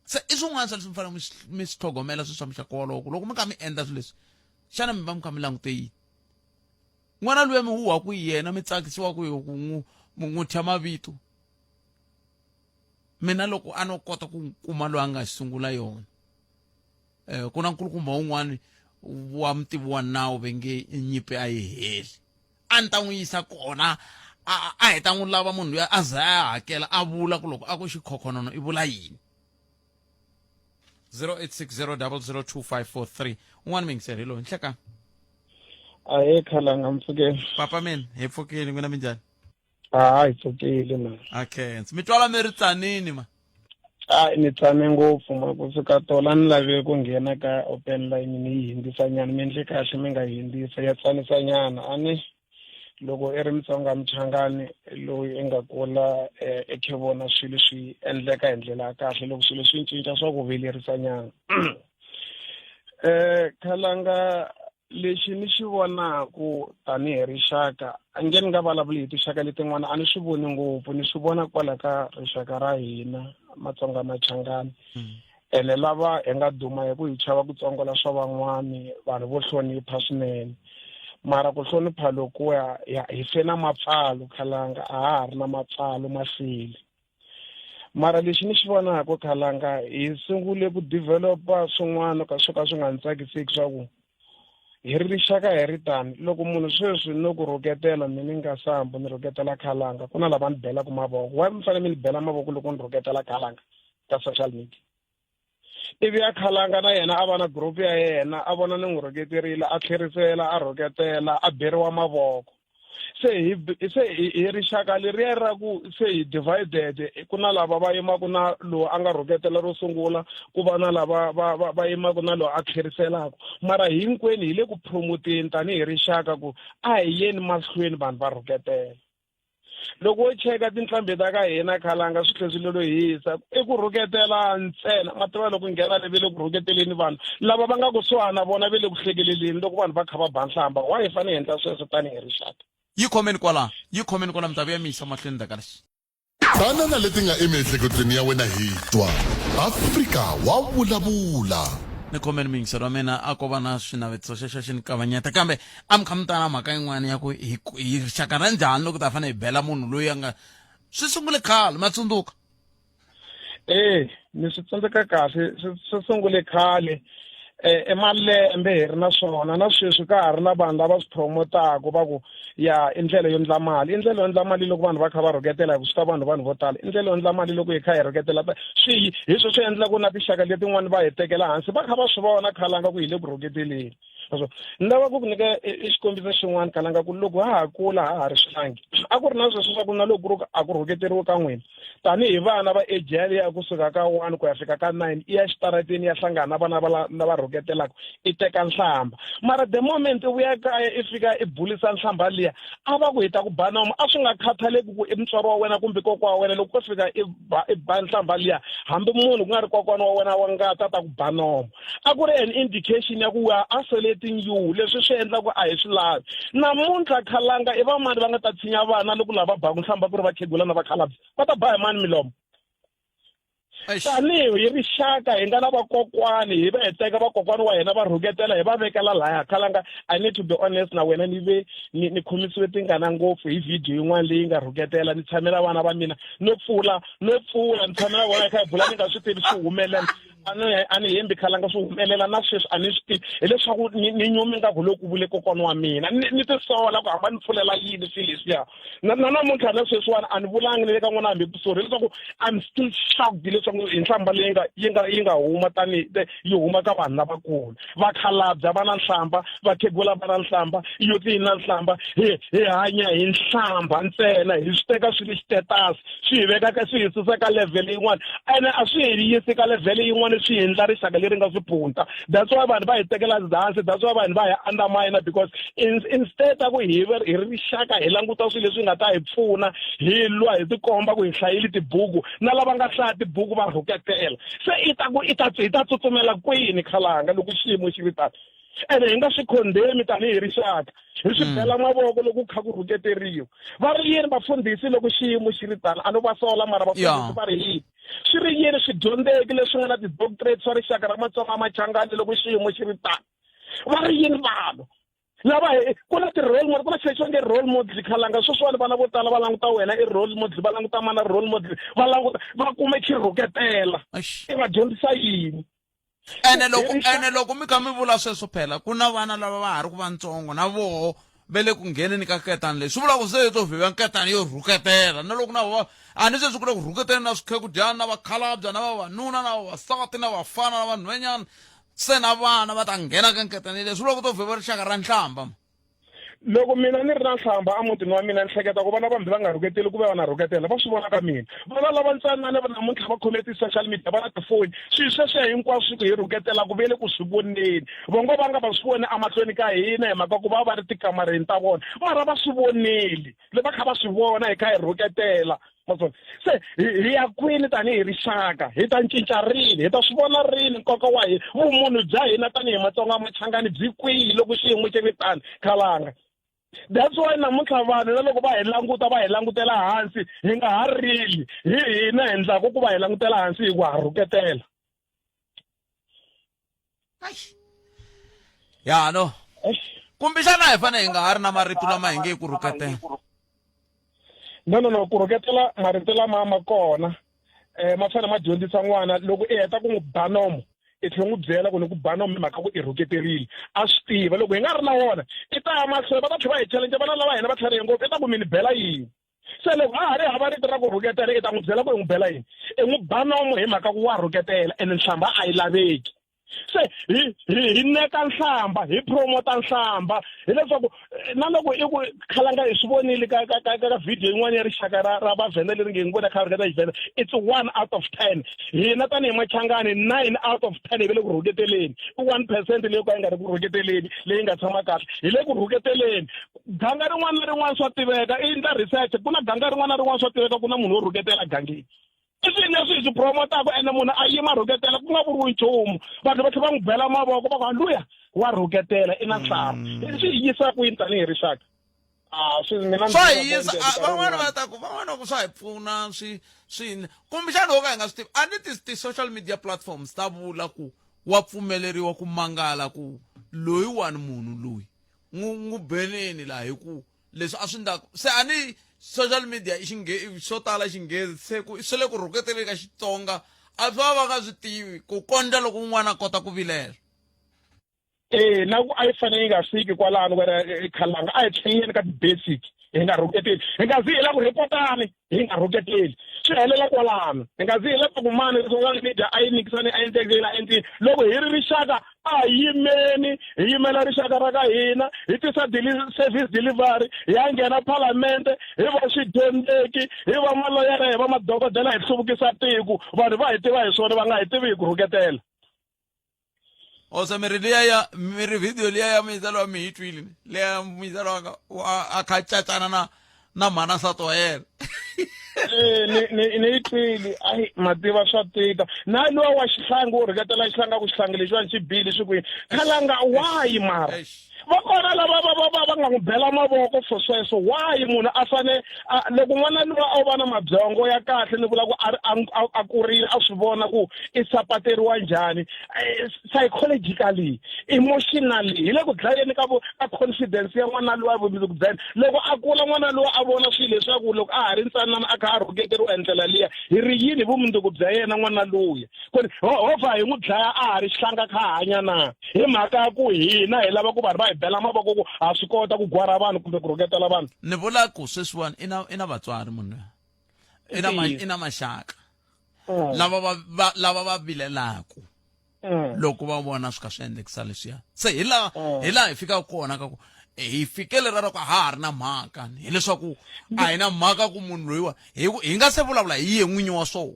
se i swin'wana swa leswi mi fanele mi swi tlhogomela swi swa muxaka wolowo loko mi kha mi endla swilo leswi xana mi va mi kha mi langute yini n'wana luya mi huwa ku yena mi tsakisiwa ku ku n'wi thya mavito mina loko a no kota ku kuma loyi a nga sungula yona ku na nkulukumba wun'wani wa mutivi wa nawu ve nge nyipe a yi heli a ni ta n'wi yisa kona a heta n'wi lava munhu loyi a za a hakela a vula ku loko a ku xikhokhonono i vula yini 0860002543 un'wana mingiseri hi loyi nhlekani ahe khalanga mpfukeni papa mina hi pfukile n'wina minjhani hi pfukile ma okay mi twala mi ri tsanini ma ni tsane ngopfu ma kusuka tola ni lave ku nghena ka open line ni yi hindzisa nyana mi endle kahle mi nga hindzisa ya tsanisa nyana ani loko i ri Mutsonga Muchangani loyi nga kula ekhe vona swilo swi endleka hi ndlela ya kahle loko swilo swi cinca swa ku vilerisa nyana khalanga lexi ni xi vonaku tanihi rixaka a nge ni nga vulavuli hi tinxaka letin'wana a ni swi voni ngopfu ni swi vona kwala ka rixaka ra hina Matsonga Machangani ene lava hi nga duma hi ku hi chava ku tsongola swa van'wani vanhu vo hlonipha swinene mara ku hlonipha loko hi fe na mapfalo khalanga a ha ri na mapfalo masile mara lexi ni xi vonaka khalanga hi sungule ku developa swin'wana ka swo ka swi nga ni tsakiseki swa ku hi ri rixaka hi ri tani loko munhu sweswi no ku rhuketela mina ni nga sambo ni rhuketela khalanga ku na lava ni belaka mavoko wa mi fanele mi ni bela mavoko loko ni rhuketela khalanga ka social media ivi ya khalanga na yena a va na group ya yena a vona ni n'wi rhuketerile a tlherisela a rhuketela a beriwa mavoko se hi rixaka leriya ra ku se hi divided ku na lava va yimaka na lowu a nga rhuketela ro sungula ku va na lava va yimaka na lowu a tlheriselaka mara hinkwenu hi le ku promoteni tanihi rixaka ku a hi yeni mahlweni vanhu va rhuketela loko wo cheka tinhlambi ta ka hina khalanga swi tlhe swi lelo hisa i ku rhuketela ntsena mativa loko nghena le ve le ku rhuketeleni vanhu lava va nga kusuhana vona ve le ku hlekeleleni loko vanhu va kha va ba nhlamba wa hi fanele endla sweswo tanihi rixaka yi khomeni kwala mi ta vuya mi yisa mahlweni ndaka lexi tana na leti nga emiehleketweni ya wena hi twa Afrika wa vulavula ni khomeni muyingiseri wa mina a ko va na swinavetiso xexo xi ni kavanyeta kambe a mi kha mi ta na mhaka yin'wana ya ku hi rixaka ra njhani loko ta fanele hi bela munhu loyi a nga swi sungule khale ma tsundzuka ni swi tsundzuka kahle swi sungule khale malembe hi ri na swona na sweswi ka ha ri na vanhu lava swi promotaka va ku ya i ndlela yo endla mali i ndlela yo endla mali loko vanhu va kha va rhuketela hi ku swi ta vanhu vo tala i ndlela yo endla mali loko hi kha hi rhuketela swi hi swo swi endlaku na tinxaka letin'wana va hi tekela hansi va kha va swi vona khalanga ku hi le ku rhuketeleni ni lava ku nyika xikombiso xin'wana khalanga ku loko ha ha kula ha ha ri swihlangi a ku ri na sweswo swa ku na loko a ku rhuketeriwe ka n'wina tanihi vana va age ya kusuka ka 1 ku ya fika ka 9 i ya xitarateni ya hlangana na vana lava rhuketelaka i teka nhlamba mara the moment u ya kaya i fika i bulisa nhlamba liya a va ku hi ta ku ba nomo a swi nga khathaleki ku i mutswari wa wena kumbe kokwa wa wena loko ko fika i ba nhlamba liya hambi munhu ku nga ri kokwana wa wena wa ngata ta ku ba nomo a ku ri an indication ya ku we are isolating you leswi swi endla ku a hi swi lavi namuntlha khalanga i va mani va nga ta tshinya vana loko lava baku nhlamba ku ri vakhegula na vakhalabye va ta ba hi mani milomo tanihi hi rixaka hi nga na vakokwani hi va hi teka vakokwani wa hina va rhuketela hi va vekela laya khalanga I need to be honest na wena ni khomisiwe tingana ngopfu hi video yin'wana leyi nga rhuketela ni tshamela vana va mina no pfula ni tshamela vona hi kha hi bula ni nga swi tivi swi humelela a ni hembi khalanga swi humelela na sweswi a ni swi tivi hileswaku ni nyumi nga ku loku vule kokwana wa mina ni tisola ku hamba ni pfulela yini swilo leswiya na namuntlha na sweswiwani a ni vulangi ni le ka n'wana hambi kusori hileswaku I'm still shocked leswaku hi nhlamba leyi nga huma tani yi huma ka vanhu lavakulu vakhalabya va na nhlamba vakhegula va na nhlamba yuti yi na nhlamba hi hanya hi nhlamba ntsena hi swi teka swi ri status swi hi veka swi hi susa ka level yin'wana ene a swi hi yisi ka level yin'wana swi endla rixaka leri nga swi punta that's why vanhu va hi tekela hansi that's why vanhu va hi undermine because instead ku hi ri rixaka hi languta swilo leswi nga ta hi pfuna hi lwa hi tikomba ku hi hlayile tibuku na lava nga hlaya tibuku va rhuketela se i ta tsutsumela kwini khalanga loko xiyimo xi ri tani ene hi nga swi condemn tanihi rixaka hi swi bela mavoko loko ku kha ku rhuketeriwa va ri yini vafundhisi loko xiyimo xi ri tani a no va sola mara vafundhisi va ri yini swi ri yini swidyondzeki leswi nga na tidoctorate swa rixaka ra Matsonga Machangani loko xiyimo xi ri tani va ri yini vanhu lava ku na ti-role model ku na xexo nge role model khalanga sweswiwani vana vo tala va languta wena i role model va languta mana role model va kume xirhuketela i va dyondzisa yini ene loko mi kha mi vula sweswo phela ku na vana lava va ha ri ku vantsongo na voho ve le ku ngheneni ka nketani leyi swi vula ku se to vhiva nketani yo rhuketela na loko na vona a ni sweswi ku le ku rhuketeni na swikhegudyana na vakhalabya na vavanuna na vavasati na vafana na vanhwenyana se na vana va ta nghena ka nketani leyi swi vula ku to vhiva rixaka ra nhlamba loko mina ni ri na nhlamba emutini wa mina ni hleketa ku vana vambirhi va nga rhuketeli ku ve va na rhuketela va swi vona ka mina vana lava ntsanana va namuntlha va khome ti-social media va na tifoni swilo sweswo hinkwaswo swi ku hi rhuketela ku ve le ku swi voneni vongo va nga va swi voni emahlweni ka hina hi mhaka ku va ri tikamareni ta vona mara va swi voneli le va kha va swi vona hi kha hi rhuketela se hi ya kwini tanihi rixaka hi ta cinca rini hi ta swi vona rini nkoka wa hina vumunhu bya hina tanihi Matsonga Machangani byi kwihi loko xiyimo xi ri tani khalanga that's why namuntlha vanhu na loko va hi languta va hi langutela hansi hi nga ha rili hi hina endlaku ku va hi langutela hansi hi ku ha rhuketela ya no kumbexana hi fanele hi nga ha ri na marito lama hi nge ku rhuketela no ku rhuketela marito lama ma kona ma fane ma dyondzisa n'wana loko i heta ku n'wi ba nomo i tlhela n'wi byela ku ni ku ba nomo hi mhaka ku i rhuketerile a swi tiva loko hi nga ri na wona i ta ya mahlweni va ta tlhela va hi challenge vana lava hina va tlharihe ngopfu i ta ku mi ni bela yini se loko a ha ri hava rito ra ku rhuketela i ta n'wi byela ku i n'wi bela yini i n'wi ba nomo hi mhaka ku wa rhuketela ene nhlamba a yi laveki se hi neka nhlamba hi promota nhlamba hileswaku na loko i ku khalanga hi swi vonile ka video yin'wana ya rixaka ra vavhenda leri nge ngi vona kha rhuketa hivhenda it's 1 out of 10 hina tanihi machangani 9 out of 10 hi ve le ku rhuketeleni i 1% leyi ka yi nga ri ku rhuketeleni leyi nga tshama kahle hi le ku rhuketeleni ganga rin'wana na rin'wana swa tiveka i endla research ku na ganga rin'wana na rin'wana swa tiveka ku na munhu wo rhuketela gangeni i swilo leswi hi swi promotaka ene munhu a yima rhuketela ku nga vuriwi nchumu vanhu va tlhela va n'wi bela mavoko va ku halleluya wa rhuketela i na nhlamba swi hi yisa kwini tanihi rixaka swa hisa van'wana va ta ku van'wana ku swa hi pfuna swi kumbexana ho ka hi nga swi tivi a ni ti-social media platforms ta vula ku wa pfumeleriwa ku mangala ku loyiwani munhu loyi n'wi beleni laha hi ku leswi a swi ndlaku se a ni social media swo tala xinghezi se le ku rhuketeleni ka Xitsonga a swi va nga swi tivi ku kondla loko un'wana a kota ku vilela na ku a yi fanele yi nga fiki kwalano khalanga a hi tlheleni ka ti-basic hi nga rhuketeli hi nga zi hi la ku ripotani hi nga rhuketeli swi helela kwalano hi nga zi hi la ku mani social media a yi nikisani a yi endlekela endlini loko hi ri rixaka a hi yimeni hi yimela rixaka ra ka hina hi tisa service delivery hi ya nghena phalamente hi va swidyondzeki hi va maloyara hi va madokodela hi hluvukisa tiko vanhu va hi tiva hi swona va nga hi tivi hi ku rhuketela ose mi ri video liya ya muyizalo wa mi hi twile leya muyizalo a kha cacana na mhana sato wa yena ni yi twile ayi mativa swa tika na luwa wa xihlangi wo rhuketela xihlangi ku xihlangi lexiwani xi bile swi kwini khalanga wayi mara va kona lava va nga n'wi bela mavoko for sweswo wayi munhu a fane loko n'wana luwa a va na mabyongo ya kahle ni vula ku a kurile a swi vona ku i sapateriwa njhani psychologically emotionally hi le ku dlayeni ka confidence ya n'wana luwa vumbizi ku dlayeni loko a kula n'wana luwa a vona swilo leswaku loko a ha ri ntsanana a kha a rhuketeriwa hi ndlela liya hi ri yini vumundzuku bya yena n'wana luya kuni hova hi n'wi dlaya a ha ri xihlanga kha hanya na hi mhaka ya ku hina hi lava ku vanhu va hi bela mavoko ku ha swi kota ku gwara vanhu kumbe ku rhuketela vanhu ni vula ku sweswiwani i na vatswari munhu i na maxaka lava va vilelaku loko va vona swi kha swi endlekisa leswiya se hi laha hi fikaka kona ka ku hi fikele ra ku ha ri na mhaka hileswaku a hi na mhaka ku munhu loyiwa hi nga se vulavula hi ye n'winyi wa swona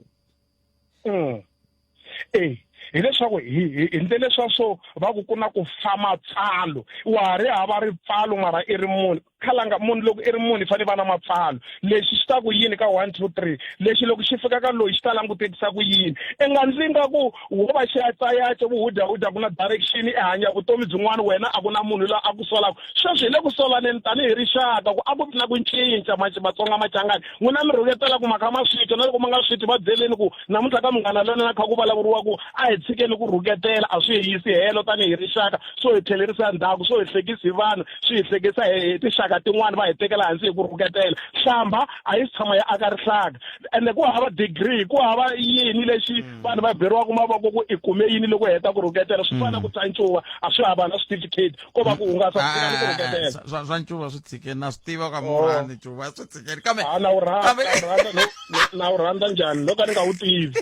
hileswaku hi ndlela swaswo va ku kuna ku fama pfalo wa ha ri hava ripfalo mara i ri munhu khalanga munhu loko i ri munhu i fanele va na mapfalo lexi xi ta ku yini ka 1 2 3 lexi loko xi fika ka loyi xi ta langutisa ku yini i nga ndzinga ku wo va xi yatsayatsha vuhudyahuda ku na direction i hanya vutomi byin'wana wena a ku na munhu loyi a ku solaka sweswi hi le ku solaneni tanihi rixaka ku a ku na ku cinca matsonga machangani n'wina mi rhuketela ku makha ma switi na loko ma nga switi va byeleni ku namuntlha ka munghana lona na kha ku vulavuriwa ku a hi tshikeni ku rhuketela a swi hi yisi helo tanihi rixaka swo hi tlhelerisa ndhaku swo hi hlekisi vanhu swi hi hlekisa hi tixaka tin'wana va hi tekela hansi hi ku rhuketela hlamba a yi tshama ya aka rihlaka ende ku hava degree ku hava yini lexi vanhu va beriwaka mavoko ku i kume yini loko heta ku rhuketela swi fana ku tsancuva a swi hava na certificate ko va ku hungasa ku rhuketela swa ncuva swi tshikeni na swi tiva ka murhandi ncuva swi tshikeni kambe na u rhandza njhani loko ni nga wu tivi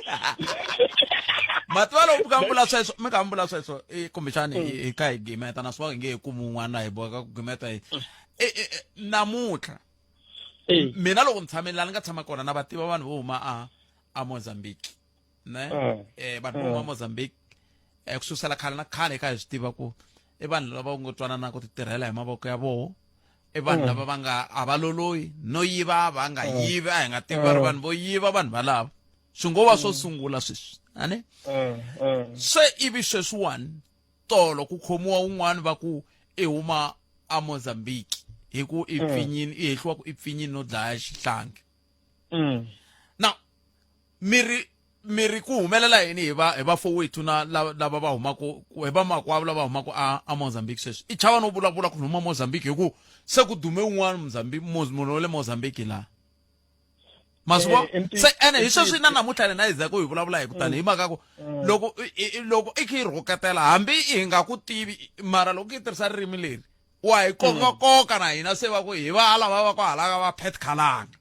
matwalo mi ka mbula sweswo kumbexani hi kha hi gimeta na swi va hi nge hi kumi un'wana hi boheka ku gimeta namuntlha mina loko ni tshameni laha ni nga tshama kona na va tiva vanhu vo huma a Mozambique ne vanhu vo huma Mozambique kususela khale na khale hi kha hi swi tiva ku i vanhu lava ngo twanana ku ti tirhela hi mavoko ya voho i vanhu lava va nga a va loloyi no yiva va nga yivi a hi nga tivi va ri vanhu vo yiva vanhu valava swi ngo va swo sungula sweswi ane se ivi sweswiwani tolo ku khomiwa un'wana va ku i huma a Mozambique hi ku i pfinyini i hehliwa ku i pfinyini no dlaya xihlangi now miri ku humelela yini hi va fowethu na lava va humaka hi va makwavo lava humaka a Mozambique sweswi i chava no vulavula ku huma Mozambique hi ku se ku dume un'wana munhu wa le Mozambique laha maswo se ene hi sweswi na namuntlha na hiza ku hi vulavula hi kutani hi maka ku loko i khi rhuketela hambi hi nga ku tivi mara loko hi tirhisa ririmi leri wa hi koka na hina se va ku hi va lava va ku halaka va pet khalanga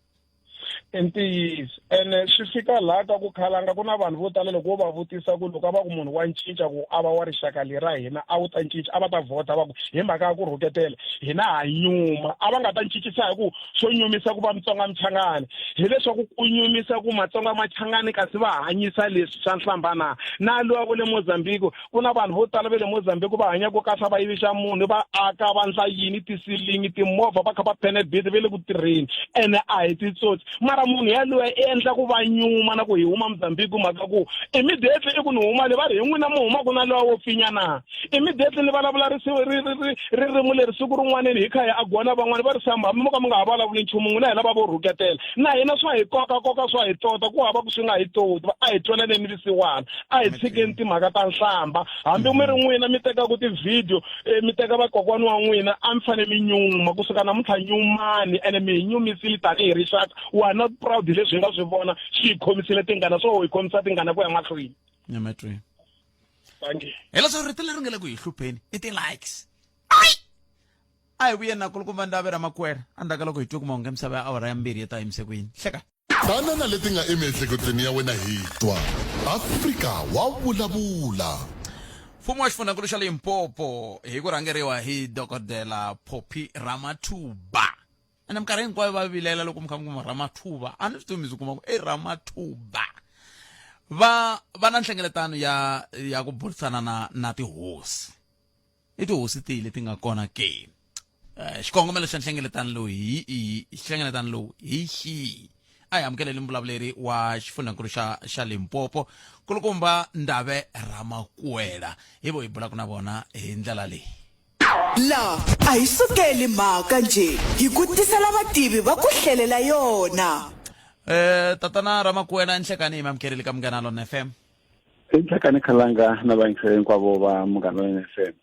ntiyiso ene swi fika laha ka ku khalanga ku na vanhu vo tala loko wo va vutisa ku loko a va ku munhu wa ncinca ku a va wa rixaka lera hina a wu ta ncinca a va ta vhota va ku hi mhaka ya ku rhuketela hina ha nyuma a va nga ta cincisa hi ku swo nyumisa ku va Mutsonga Mchangani hileswaku ku nyumisa ku Matsonga Machangani kasi va hanyisa leswi swa nhlambana na luwa va le Mozambique ku na vanhu vo tala va le Mozambique va hanya ku kasa va yivixa munhu va aka va ndla yini tisilingi timovha va kha va penebit va le ku tirheni ene a hi titsotsi mara munhu yaloye endla ku va nyuma na ku hi huma Mozambique mhaka ku immediately i ku ni huma le va ri hi n'wina mi huma ku na lowa wo pfinya na immediately ni vulavula ririmi leri siku rin'waneni hi kha hi agona van'wani va ri samba hambi mo ka mi nga ha vulavuli nchumu n'wina hi lava vo rhuketela na hina swa hi koka swa hi tota ku hava ku swi nga hi toti a hi twananeni visiwana a hi tshikeni timhaka ta nhlamba hambi mi ri n'wina mi teka ku ti-video mi teka vakokwani wa n'wina a mi fanele mi nyuma kusuka namuntlha nyumani ene mi hi nyumisile tanihi rixaka wa not proud leswi hi nga swi vona swi hi khomisile tingana swo hi khomisa tingana ku ya mahlweni nyamatwi thank you hi leswaku rito leri nga le ku hi hlupheni i ti-likes a hi vuye na kulukumba ndave ra makwera endzhaku ka loko hi twe ku mahungu ya misava ya awara ya 2 yi ta yimisekweni hleka tana na leti nga emiehleketweni ya wena hi twa Afrika wa vulavula. mfumo wa xifundzakulu xa Limpopo hi ku rhangeriwa hi dokodela Phophi Ramathuba ene minkarhi hinkwayo va vilela loko mi kha mi kuma Ramathuba a ni swi tivi mi swi kuma ku i Ramathuba va na nhlengeletano ya ku burisana na tihosi i tihosi tihi leti nga kona ke xikongomelo xa nhlengeletano lowu hi xihi a hi amukeleli mbulavuleri wa xifundzakulu xa Limpopo kulukumba Ndave Ramakwela hi vo hi bulaka na vona hi ndlela leyi la a hi sukeli mhaka nje hi ku tisela vativi va ku hlelela yona tatana Ramakwela nhlekani hi amukeleli ka Munghana Lonene FM nhlekani khalanga na vayingiseri hinkwavo va Munghana Lonene FM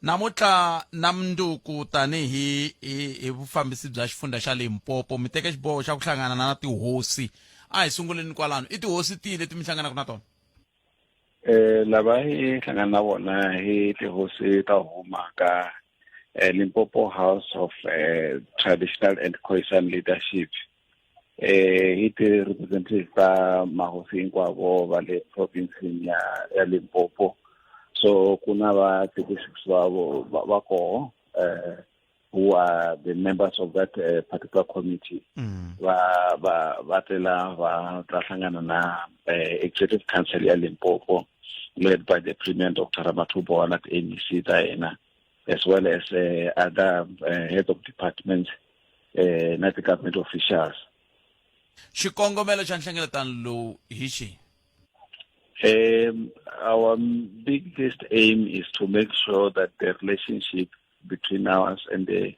namuntlha na mundzuku tanihi vufambisi bya xifundza xa Limpopo mi teke xiboho xa ku hlangana na tihosi a hi sunguleni kwalano i tihosi tihi leti mi hlanganaka na tona lava hi hlangana na vona hi tihosi ta huma ka Limpopo House of Traditional and Khoisan Leadership hi ti-representative ta mahosi hinkwavo va le provinsini ya Limpopo so kuna va 36 va koho who are the members of that particular committee va tela va hlangana na executive council ya Limpopo led by the Premier Dr. Ramathuba at NEC ta yena as well as other head of departments na the government officials xikongomelo xa nhlengeletano lowu hi xihi our biggest aim is to make sure that the relationship between us and the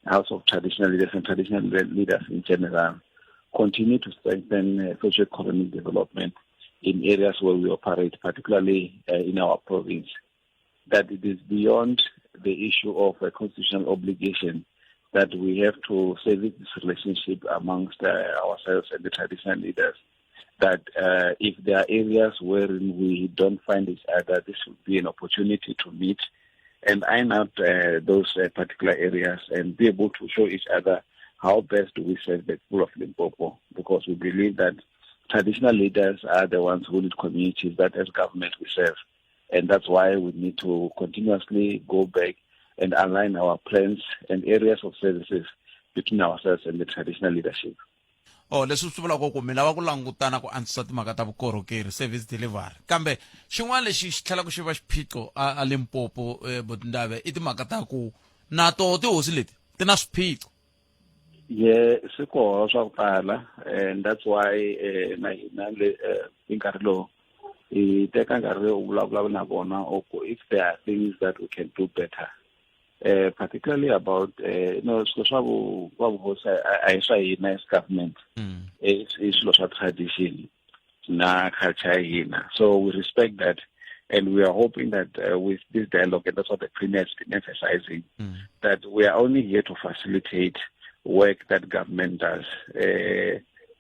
House of Traditional Leaders and Traditional Leaders in general continue to strengthen socio-economic development in areas where we operate, particularly in our province. That it is beyond the issue of a constitutional obligation that we have to service this relationship amongst ourselves and the traditional leaders. That if there are areas where we don't find each other, this would be an opportunity to meet and iron out those particular areas and be able to show each other how best do we serve the people of Limpopo, because we believe that traditional leaders are the ones who lead communities that as government we serve. And that's why we need to continuously go back and align our plans and areas of services between ourselves and the traditional leadership. leswi swi vulaka ku mi lava ku langutana ku antswisa timhaka ta vukorhokeri service delivery kambe xin'wana lexi xi tlhelaka xi va xiphiqo a Limpopo Ndave i timhaka ta ku na to tihosi leti ti na swiphiqo swi koho swa ku tala and that's why na hina hi nkarhi lowu hi teka nkarhi u vulavula na vona if there are things that we can do better particularly about swa vuhosi a hi swa hina as government i swilo swa tradition na culture ya hina, so we respect that and we are hoping that with this dialogue, and that's what the Premier has been emphasizing, that we are only here to facilitate work that government does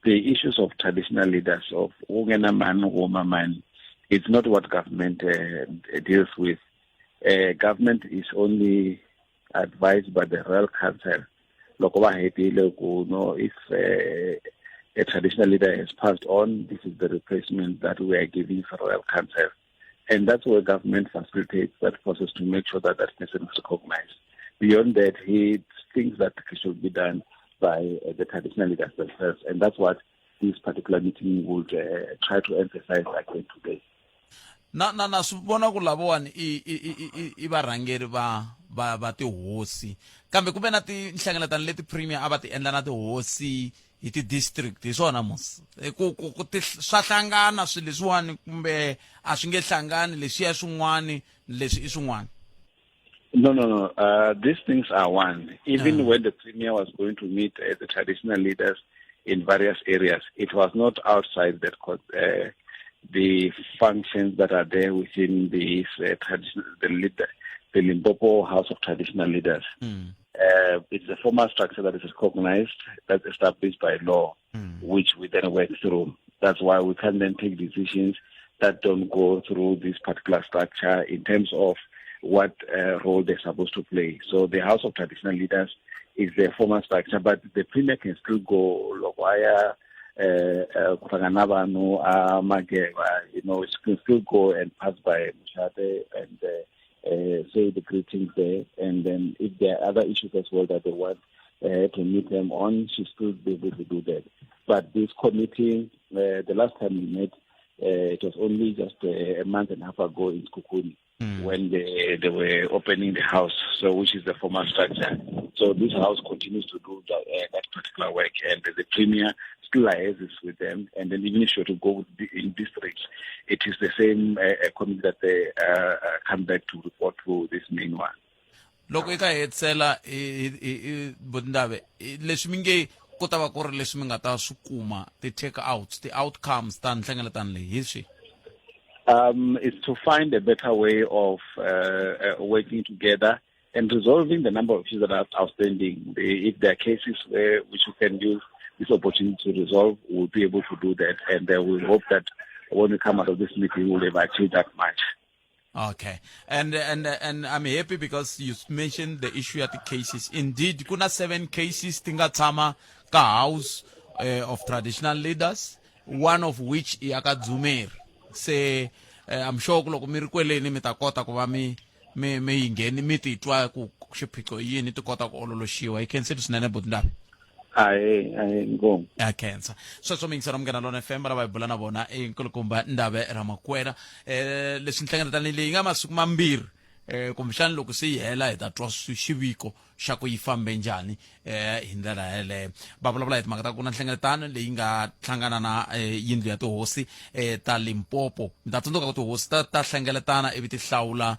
the issues of traditional leaders of woman, it's not what government deals with. Government is only advised by the Royal Council. If a traditional leader has passed on, this is the replacement that we are giving for Royal Council. And that's where government facilitates that process to make sure that that person is recognized. Beyond that, he thinks that should be done by the traditional leaders themselves. And that's what this particular meeting would try to emphasize again today. na swivona ku lavawani i varhangeri va tihosi kambe kumbe na tinhlengeletano leti premier a va ti endla na tihosi hi ti-district hi swona mos swa hlangana swilo leswiwani kumbe a swi nge hlangani leswiya swin'wani leswi i swin'wani? No. These things are one. Even when the premier was going to meet the traditional leaders in various areas, it was not outside that the functions that are there within the Limpopo House of Traditional Leaders. It's a formal structure that is recognized, that's established by law, which we then work through. That's why we can then take decisions that don't go through this particular structure in terms of what role they're supposed to play. So the House of Traditional Leaders is the formal structure, but the premier can still go it can still go and pass by Mushate and say the greetings there. And then if there are other issues as well that they want to meet them on, she still be able to do that. But this committee, the last time we met, it was only just a month and a half ago in Skukuni when they were opening the house, so which is the formal structure. So this house continues to do that particular work, and the premier still liaises with them. And then even if you were to go in districts, it is the same committee that they come back to report to this main one. Loko eka hetsela Bundave leswi minge ku ta va ku ri leswi mi nga ta swi kuma ti-take outs ti-outcomes ta nhlengeletano leyi hi swi? It's to find a better way of working together and resolving the number of issues that are outstanding. If there are cases which we can use this opportunity to resolve, we'll be able to do that. And we hope that when we come out of this meeting, we'll have achieved that much. Okay. And I'm happy because you mentioned the issue at the cases. Indeed, kuna 7 cases tinga tama ka house of traditional leaders, one of which is Akadzumeri. Say, I'm sure loko mi ri kweleni mi ta kota ku va mi ngheni mi titwa ku xiphiqo yini ti kota ku ololoxiwa. You can say swinene Bundave. Go. Cancer. So means I'm gonna learn FM ba bula na bona e nkulukumba Ndave Ramakwena leswi nhlengeletano leyi nga masiku mambirhi kumbexani loko se yi hela hi ta twa xiviko xa ku yi fambe njhani hi ndlela yeleyo va vulavula hi timhaka ta ku na nhlengeletano leyi nga hlangana na yindlu ya tihosi ta Limpopo. Mi ta tsundzuka ku tihosi ta hlengeletana ivi ti hlawula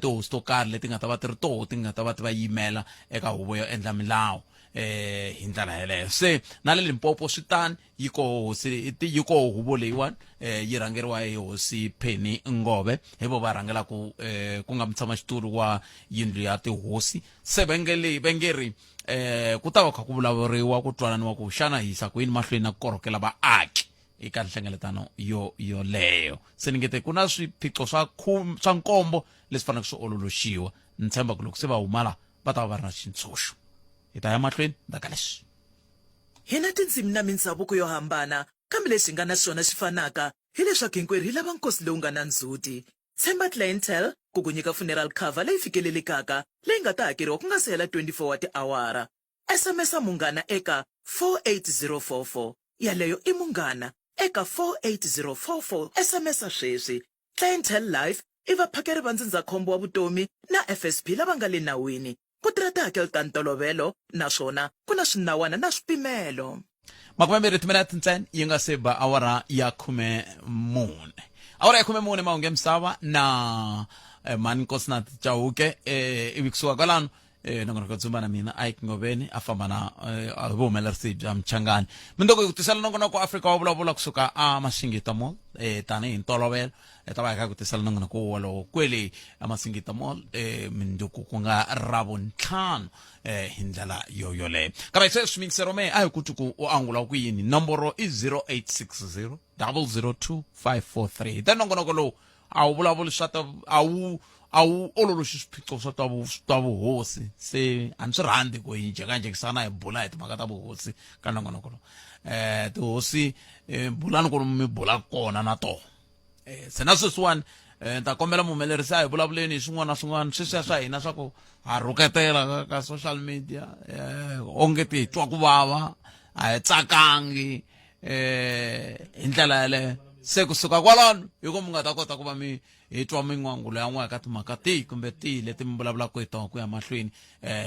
tihosi to karhi leti nga ta va ti ri toho ti nga ta va ti va yimela eka huvo yo endla milawu hi ndlela yeleyo. Se na le Limpopo switani yi koho huvo leyiwani yi rhangeriwa hi Hosi Penny Ngove hi vo va rhangela ku nga mutshamaxitulu wa yindlu ya tihosi. Se vengeri ku ta va kha ku vulavuriwa ku twananiwa ku xana hi yisa ku yini mahlweni na ku korhokela vaaki eka nhlengeletano yoleyo. Se ni ngete ku na swiphiqo swa nkombo leswi faneleke swi ololoxiwa. Ni tshemba ku loko se va humala va ta va ri na xitshunxo. Hi ta ya mahlweni ndaka leswi. Hi na tindzimi na mindhavuko yo hambana kambe leswi nga na swona swi fanaka hileswaku hinkwerhu hi lava nkosi lowu nga na ndzhuti. Tshemba clientele ku ku nyika funeral cover leyi fikelelekaka leyi nga ta hakeriwa ku nga se hela 24 wa tiawara. SMS munghana eka 48044 yaleyo i munghana eka 48044 SMS sweswi. Clientele life i vaphakeri va ndzindzakhombo wa vutomi na FSP lava nga le nawini. Ku tirha tihakelo ta ntolovelo naswona ku na swinawana na swipimelo. Makumembirhi timinete ntsena yi nga se ba awara ya 14. Awara ya 14 mahungu ya misava na mani Nkosi na Chauke ivi kusuka kwalano nongonoko tsumba na mina Ike Ngobeni afamba na vuhumelerisi bya Mchangani mindoko ku tisela nongonoko Afrika wa vulavula kusuka Masingita Mall tani hi ntolovelo ta va ka ku tisela nongonoko walo kwele Masingita Mall mindoko ku nga Ravuntlhanu hi ndlela yoyole kambe se swimingsero me a hi ku tuku u angula ku yini nomboro i 0860 002 543 ta nongonoko lo a wu vulavuli swa ta awu ololoxi swiphiqo swa ta vuhosi se a ni swi rhandzi ku hi jekajekisana hi bula hi timhaka ta vuhosi ka nongonoko lo tihosi bulani ku mi bula kona na tona se na sweswiwani ta kombela muhumelerisi a hi vulavuleni hi swin'wana na swin'wana sweswiya swa hina swa ku ha rhuketela ka social media onge ti hi twa ku vava a hi tsakangi hi ndlela yaleyo se kusuka kwalano hi ku mi nga ta kota ku va mi hi twa min'wangulo ya n'waka timhaka tihi kumbe tihi leti mi vulavulaka hi tona ku ya mahlweni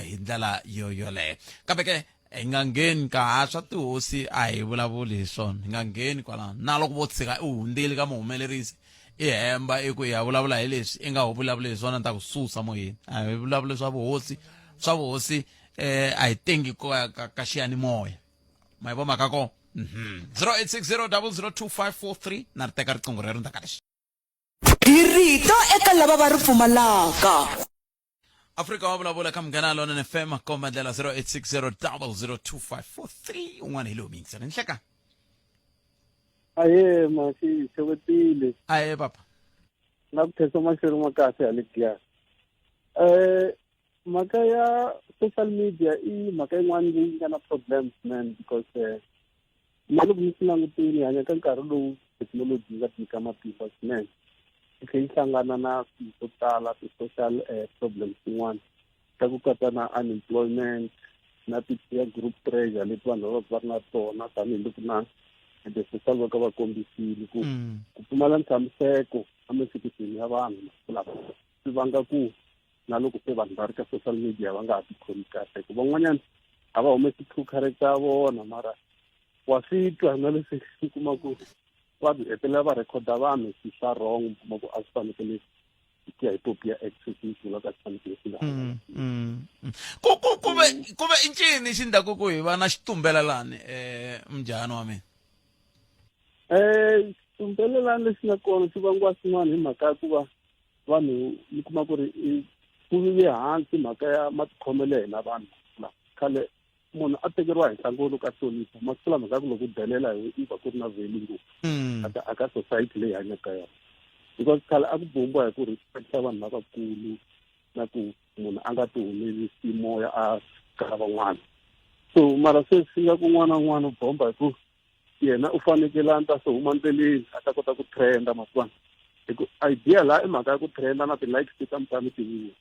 hi ndlela yoyoleyo kambe ke hi nga ngheni ka haswa tihosi a hi vulavuli hi swona hi nga ngheni kwalano na loko vo tshika u hundzile ka muhumelerisi i hemba i ku hi ya vulavula hi leswi i nga ho vulavuli hi swona ni ta ku susa moyeni a hi vulavuli swa vuhosi a hi tengi ka xiyanimoya ma hi vo mhaka kona 0860 002 543 na ri teka riqingho rero ndzaka lexi hi rito eka lava va ri pfumalaka Afrika wa vulavula ka Munghana Lonene FM komba ndlela 0860 002 543 un'wana hi lo mingisa ni hleka aye masi seketile aye papa na ku thesa maxelo ma kahle ya letiya mhaka ya social media i mhaka yin'wana leyi nga na problems man because na loko mi swi langutile hi hanya ka nkarhi lowu thekinoloji yi nga nyika matimba swinene yi tlhe yi hlangana na swilo swo tala ti-social problems tin'wana ta ku katsa na unemployment na ti-peer group pressure leti vanhu va ri na tona tanihiloko na ti-social worker va kombisile ku pfumala ntshamiseko emiehleketweni ya vanhu masiku lawa swi vanga ku na loko se vanhu va ri ka social media va nga ha tikhomi kahle ku van'wanyana a va humesi true character ya vona mara wa swi twa na leswi u kuma ku va hetelela va rhekhoda vanhu swi swa wrong u kuma ku a swi fanekele ku ya hi Phophi ya access yi vula ka swi fanekele swi kuve i ncini xi ndlaku ku hi va na xitumbelelani mjhani wa mina xitumbelelani lexi nga kona xi vangiwa swin'wana hi mhaka ya ku va vanhu mi kuma ku ri ku vive hansi mhaka ya matikhomelo hina vanhu khale munhu a tekeriwa hi nhlangano loko a hlonipha masiku lama ka ku loko u delela hi va ku ri na value ngopfu aka society leyi hanyaka yona because khale a ku bombiwa hi ku respecta vanhu lavakulu na ku munhu a nga ti humelisi moya a ka van'wana so mara se swi nga ku n'wana na n'wana u bomba hi ku yena u fanekele a ni ta se huma ndleleni a ta kota ku trenda masiwana hi ku idea laha i mhaka ya ku trenda na ti-likes ti ta mutani tiviwa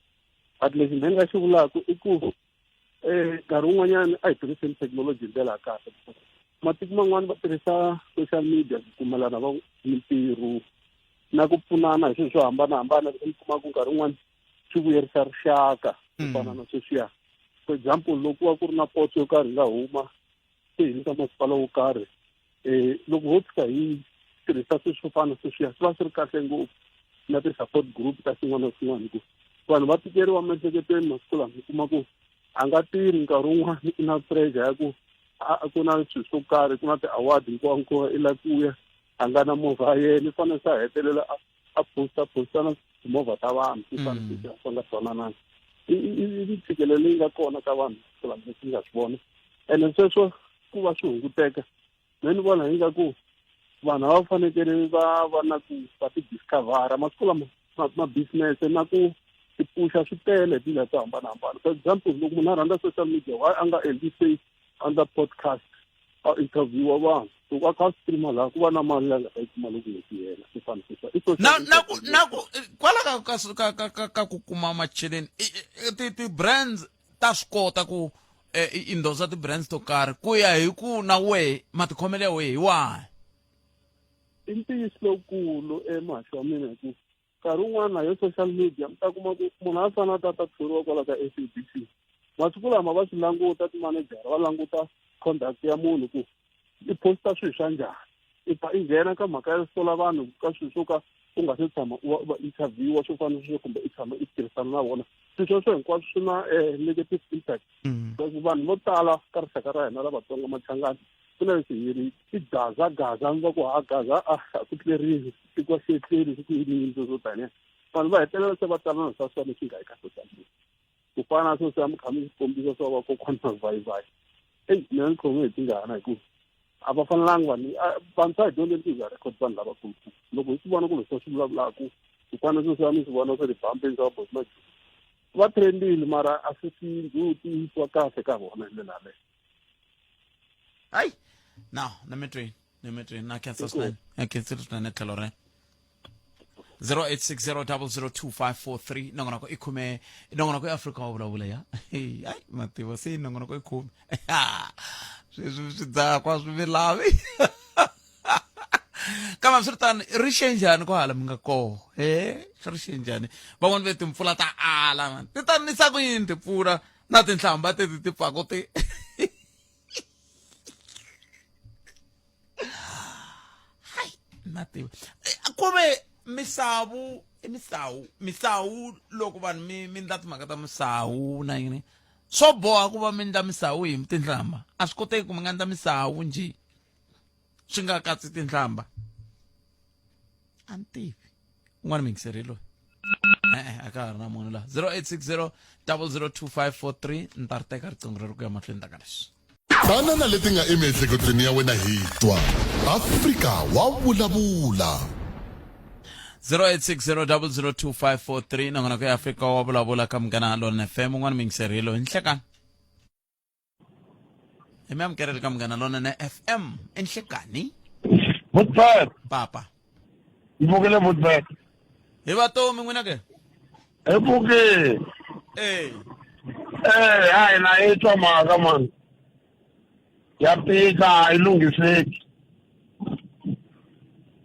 but lexi ni nga xi vulaka i ku nkarhi wun'wanyana a hi tirhiseni thekinoloji hi ndlela ya kahle matiko man'wana va tirhisa social media ku kumelana va mintirho na ku pfunana hi swilo swo hambanahambana mi kuma ku nkarhi wun'wana swi vuyerisa rixaka ku fana na sweswiya for example loko wa ku ri na poto yo karhi nga huma se hi nyika masipala wo karhi loko ho tsika hi tirhisa swilo swo fana sweswiya swi va swi ri kahle ngopfu na ti-support group ta swin'wana na swin'wana hi ku vanhu va tikeriwa miehleketweni masiku lama mi kuma ku a nga tirhi nkarhi wun'wana i na pressure ya ku ku na swilo swo karhi ku na ti-award hinkwankwa i la ku ya a nga na movha ya yena i fanele sa hetelela a posta na timovha ta vanhu ti fanele swi nga twanananga i ntshikelelo leyi nga kona ka vanhu masiku lama leswi nga swi vona ene sweswo ku va swi hunguteka me ni vona hi nga ku vanhu a va fanekele va va na ku va ti-discovera masiku lama ma-business na ku tipusha swi tele hi tindlela to hambanahambana for example loko munhu a rhandza social media why a nga endli face under podcast a interviewa vanhu loko a kha a streama laha ku va na mali leyi nga ta yi kuma loko n'hweti yena swi fanele na ku kwala ka ku kuma macheleni ti-brands ta swi kota ku endorsa ti-brands to karhi ku ya hi ku na wehe matikhomelo ya wehe hi wahi i ntiyiso lowukulu emahaxi wa mina hi ku nkarhi wun'wana hi social media mi ta kuma ku munhu a fanele a ta thoriwa kwala ka SABC masiku lama va swi languta timanejara va languta conduct ya munhu ku i posta swilo swa njhani i nghena ka mhaka ya sola vanhu ka swilo swo ka u nga se tshama va interviewa swo fana sweswo kumbe i tshama i tirhisana na vona swilo swo hinkwaswo swi na negative impact because vanhu vo tala ka rixaka ra hina lavatsonga machangani ku na leswi hi ti gaza mi va ku gaza ku tleriwi tiko xetleli swi ku yini swo taniya vanhu va hetelela se va talana swa swona leswi nga eka social ku fana swo swa mukhambi xikombiso swa va kokwana vayivayi mina ni khome hi tingana hi ku a va fanelanga vanhu hi dyondzeni ti record vanhu lavakulu loko hi swi vona ku leswi swi vulavulaka ku fana swo swa mi swi vona swa ti-bumping swa bosi va trendile mara a swi Ndzhuti swa kahle ka vona hi ndlela leyo. Hayi now nemetweni na cancel sign I cancel sign tlhelo re 0860002543 nongonako ikhume nongonako eAfrika wa vulavula ya hey hayi mativo se nongonako ikhume swi dzakwa swi milavi kama swi tani ri xenjani ko hala mi nga koho swi ri xenjani van'wani ve timpfula ta ala man ti tanisa ku yini timpfula na tinhlamba ti pfako ti hayi mativo kume misawu loko vanhu mi ndla timhaka ta misawu na yini swo boha ku va mi ndla misawu hi tinhlamba a swi koteki ku mi nga ndla misawu njhe swi nga katsi tinhlamba a ni tivi un'wana mingiseri loyi a ka ha ri na munhu laha 0860002543 ni ta ri teka riqingho rero ku ya mahlweni taka leswi tana na leti nga emiehleketweni ya wena hi twa Afrika wa vulavula 0860002543 nongona ku ya Afrika wa vulavula ka Munghana Lonene FM un'wana mingiseri hi loyi nhlekani hi mi amukerele ka Munghana Lonene FM enhlekani Vutbet papa ivukile Vutbet hi vatomi n'wina ke evuke hayi na etwa mhaka man ya tika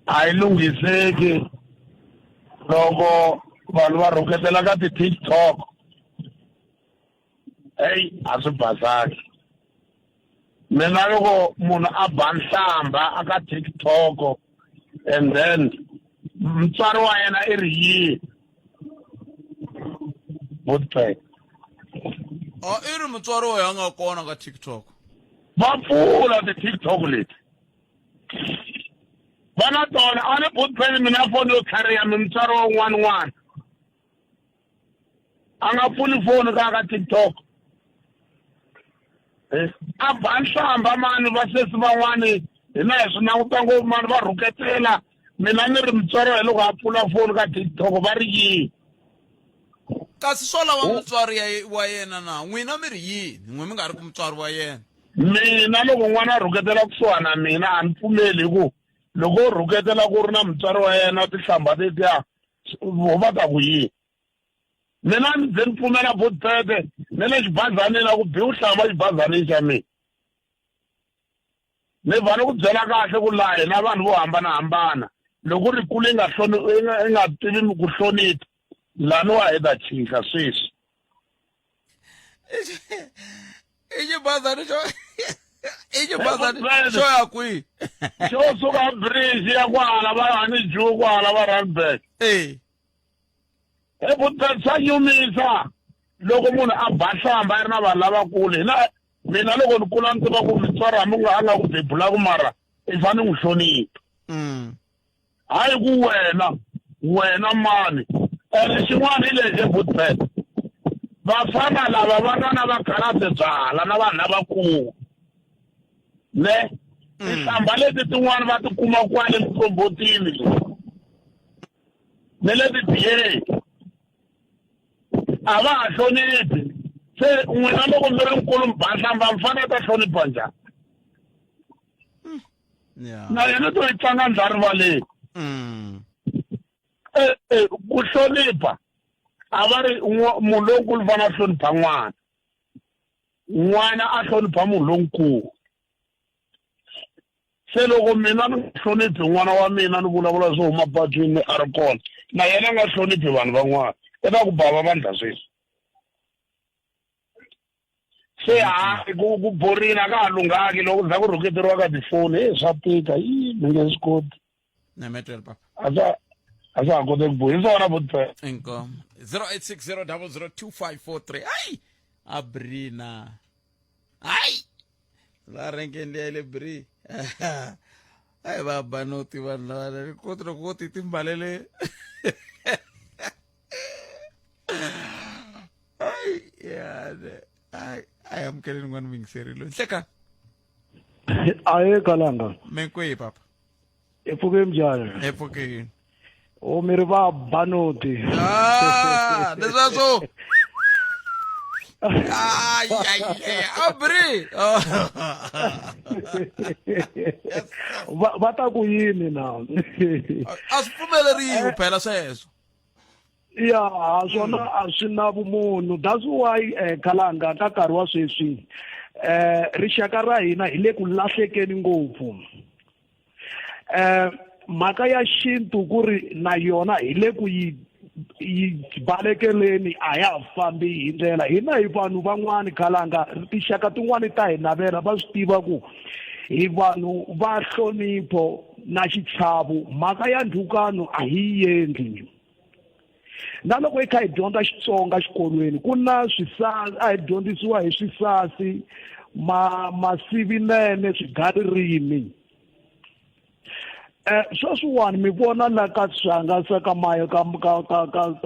ayilungiseki loko vanhu va rhuketela ka ti-TikTok a swi basaki mina loko munhu a ba nhlamba aka TikTok and then mutswari wa yena i ri yini Vutbet i ri mutswari wa yanga kona ka TikTok va pfula ti-TikTok leti vana tona a ni Vutbet mina foni yo tlhariha mi mutswari wa un'wana a nga pfuli foni ka TikTok a ba nhlamba mani va sesi van'wani hina hi swi languta ngopfu mani va rhuketela mina ni ri mutswari wa loko a pfula foni ka TikTok va ri yini kasi swo lava mutswari wa yena na n'wina mi ri yini n'we mi nga ri ku mutswari wa yena mina loko n'wana a rhuketela kusuhana mina a ni pfumeli hi ku loko u rhuketela ku ri na mutswari wa yena tihlamba tetiya va ta ku yini mina ni ze ni pfumela Vutbet ni le xibazanini a ku biwu hlamba xibazanini xa mina ni va ni ku byela kahle ku laha hina vanhu vo hambanahambana loko ri kule i nga tivi ku hlonipha lani wa heta chika sweswi i xibazani xo ya kwihi xo suka bridge ya kwala va hani juu kwala va Randburg Vutbet swa nyumisa loko munhu a ba nhlamba a ri na vanhu lavakulu mina loko ni kula ni tiva ku mutswari hambi a nga ku bebulaku mara i fane n'wi hlonipha hayi ku wena mani ene xin'wana hi lexi Vutbet vafana lava va nga na vakhalabye byala na vanhu lavakulu ne tihlamba leti tin'wana va tikuma kwale mikombotini ne leti biyeni a va ha hloniphi se n'wina loko mi ri nkulu mi ba nhlamba mi fanele ta hlonipha njhani na yena to yi tlanga ndlarivaleni ku hlonipha a va ri munhu lonkulu fana a hlonipha n'wana a hlonipha munhu lonkulu se loko mina ni hloniphi n'wana wa mina ni vulavula swo huma patwini a ri kona na yena nga hloniphi vanhu van'wana eka ku bava vandla sweswi se ku borini a ka ha lunghaki loko za ku rhuketeriwa ka tifoni swa tika mi nge swi koti a swa ha koti ku buya hi swona vutipela inkomo 0860002543 hayi abrina hayi la renkeni ya le bri hayi vabanoti vanhu lava koti loko ko ti timbalele hayi yane hayi amukeleni n'wana vayingiseri loyi nhlekani aye Kalanga menkweyi papa epfuke njhani epfukeni o mi ri vabanoti leswaso abri va ta ku yini na a swi pfumeleriwi phela sweswo ya swona a swi na vumunhu that's why Kalanga ka nkarhi wa sweswi rixaka ra hina hi le ku lahlekeni ngopfu mhaka ya xintu ku ri na yona hi le ku yi balekeleni a ya fambi hi ndlela hina hi vanhu van'wani Kalanga tinxaka tin'wani ta hi navela va swi tiva ku hi vanhu va hlonipho na xichavo mhaka ya ndhukano a hi endli na loko hi kha hi dyondza Xitsonga xikolweni ku na swisasi a hi dyondzisiwa hi swisasi masivinene swigaririmi sweswiwani mi vona la ka swihangalasa ka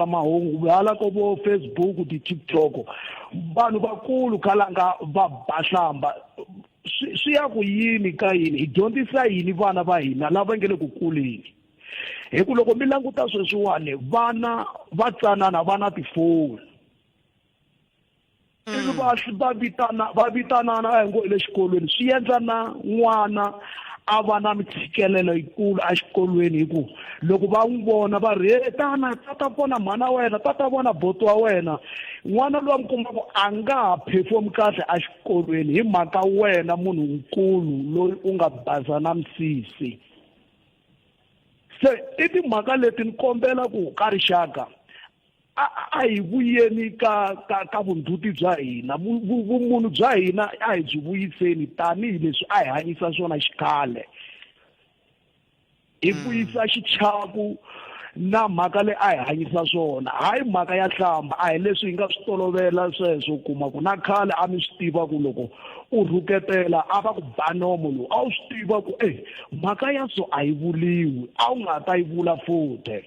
mahungu hala ko vo Facebook ti-TikTok vanhu vakulu Kalanga va bahlamba swi ya ku yini ka yini hi dyondzisa yini vana va hina lava nge le ku kuleni hi ku loko mi languta sweswiwani vana va tsanana va na tifoni ivi va vitanana hi ngo le xikolweni swi endla na n'wana a va na mitshikelelo yikulu a xikolweni hi ku loko va n'wi vona va ri tana tata vona mhana wena tata vona boto wa wena n'wana loyi a mi kumaka a nga ha perform kahle a xikolweni hi mhaka wena munhu nkulu loyi u nga baza na misisi se i timhaka leti ni kombela ku ka rixaka a hi vuyeni ka vundhuti bya hina vumunhu bya hina a hi byi vuyiseni tanihileswi a hi hanyisa swona xikhale hi vuyisa xichaku na mhaka leyi a hi hanyisa swona hayi mhaka ya hlamba a hi leswi hi nga swi tolovela sweswo kuma ku na khale a mi swi tiva ku loko u rhuketela a va ku ba nomo lowu a wu swi tiva ku mhaka ya so a yi vuliwi a wu nga ta yi vula futhi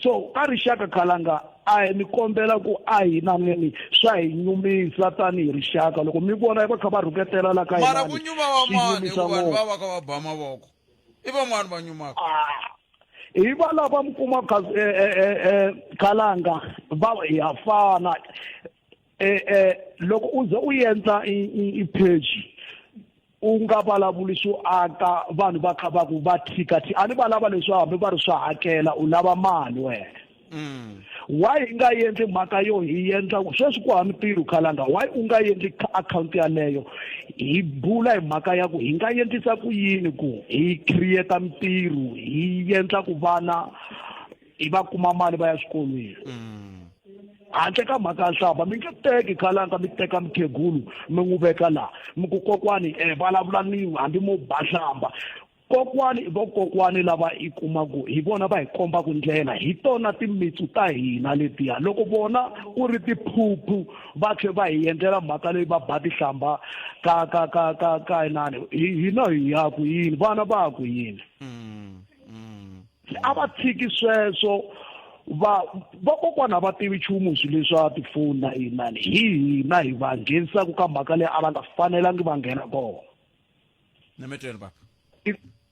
so ka rixaka Kalanga a ni kombela ku a hina nini swa hi nyumisa tanihi rixaka loko mi vona va kha va rhuketela la ka mara ku nyuma van'wani vanhu va va kha va ba mavoko i van'wani va nyumaka hi va lava mi kuma Kalanga va ya fana loko u ze u endla i page u nga vulavuli swo aka vanhu va kha va ku va thikati a ni va lava leswi hambi va ri swa hakela u lava mali wena why hi nga endli mhaka yo hi endla sweswi ku hava mintirho Kalanga why u nga endli akhawunti yaleyo hi bula hi mhaka ya ku hi nga endlisa ku yini ku hi create mintirho hi endla ku vana hi va kuma mali va ya swikolweni handle ka mhaka ya nhlamba mi nge teki Kalanga mi teka mukhegulu mi n'wi veka laha mi ku kokwani vulavulaniwi hambi mo ba nhlamba vokokwani lava i kumaku hi vona va hi kombaku ndlela hi tona timitsu ta hina letiya loko vona ku ri tiphuphu va tlhe va hi endlela mhaka leyi va ba tihlamba ka inani hina hi ya ku yini vana va ya ku yini a va tshiki sweswo vakokwana a va tivi nchumu swilo leswa tifoni na inani hi hina hi va nghenisaka ka mhaka leyi a va nga fanelangi va nghena kona nemetweni papa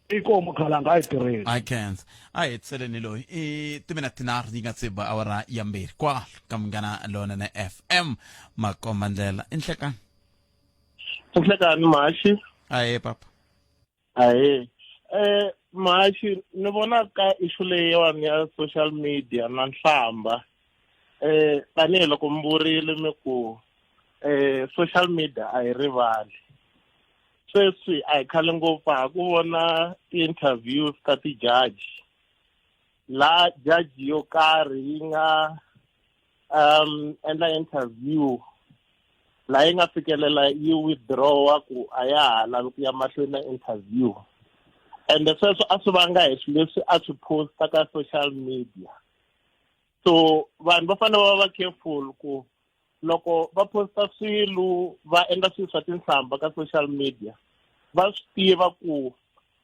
ikomo Kalanga a hi tirheni I can't a hi hetiseleni loyi i timinete tinharhu yi nga tsiba awara ya mbirhi kwala ka Munghana Lonene FM makombandlela i nhlekani Mahaxi ahe papa ahe Mahaxi ni vona ka issue leyiwani ya social media na nhlamba tanihiloko mi vurile mi ku social media a hi rivali sweswi a hi khale ngopfu ha ku vona ti-interviews ta ti-judge la judge yo karhi yi nga endla interview la yi nga fikelela yi withdrawa ku a ya ha lavi ku ya mahlweni na interview and sweswo a swi vanga hi swilo leswi a swi posta ka social media. So vanhu va fanele va careful ku loko va posta swilo va endla swilo swa tinhlamba ka social media va swi tiva ku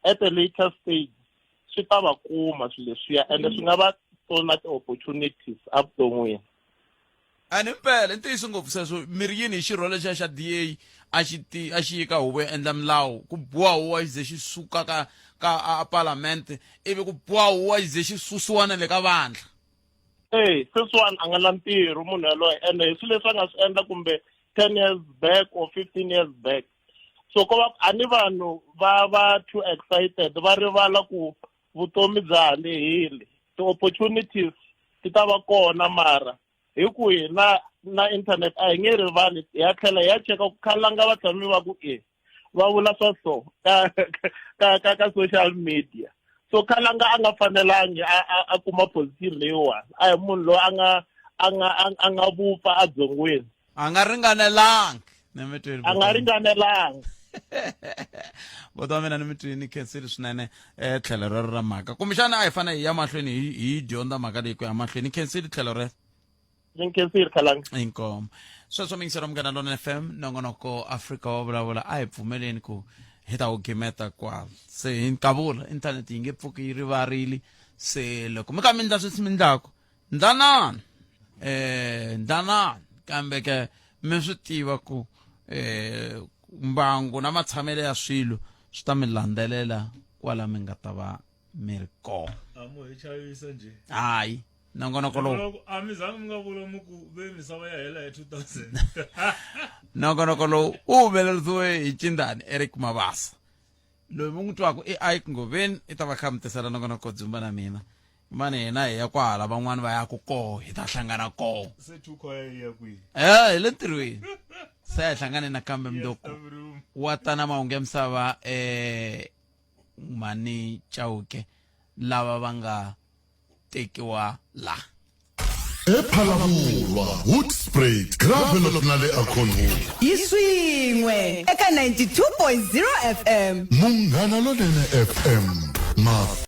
at the later stage swi ta va kuma swilo leswiya ende swi nga va tona ti-opportunities evuton'wini. A ni mpela ntiyiso ngopfu sweswo miri yini hi xirho lexiya xa DA a xi yika huvo yo endla milawu ku boha huwa xi ze xi suka ka parliament ivi ku boha huwa xi ze xi susiwa na le ka vandla. Sweswiwani a nga na ntirho munhu yaloye ende hi swilo leswi a nga swi endla kumbe 10 years back or 15 years back. So ko va a ni vanhu va too excited va rivala ku vutomi bya ha lehile, ti-opportunities ti ta va kona mara hi ku hina na internet a hi nge rivali hi ya tlhela hi ya cheka ku khalanga va tshami va ku va vula swa so ka social media. So khalanga a nga fanelangi a kuma position leyiwani a hi munhu loyi a nga vupfa adzongweni, a nga ringanelangi a nga ringanelangi. Bodo wa mina ni mi twini khensile swinene tlhelo rero ra mhaka kumbexana a hi fane hi ya mahlweni hi dyondza mhaka leyi ku ya mahlweni khensile tlhelo rero. Ni khensile khalanga. Inkomo sweswo mingisero Munghana Lonene FM nongonoko Afrika wa vulavula a hi pfumeleni ku hi ta wu gimeta kwala se hi nkavula inthanete yi nge pfuki yi rivarile se loko mi ka mi ndla sweswi mi ndlaku ndlanani kambe ke mi swi tiva ku mbangu na matshamelo ya swilo swi ta mi landzelela kwala mi nga ta va mi ri kona. Hayi nongonoko lowu a mi zangi mi nga vula muku ve misava ya hela hi 2000. nongonoko lowu u humelerisiwe hi Cindani Eric Mabasa loyi mi n'wi twaka i Ngoveni i ta va kha mi tisela nongonoko Dzumba na mina mani hina hi ya kwahala van'wani va yaku koho hi ta hlangana koho se tukhwaya yi ya kwihi hi le ntirhweni se hi hlangane nakambe mundoko wa tana mahungu ya misava Mani Chauke lava va nga tekiwa la ePhalavulwa Hoodspray Gravel na le Akhonhu Iswinwe eka 92.0 FM Munghana Lonene FM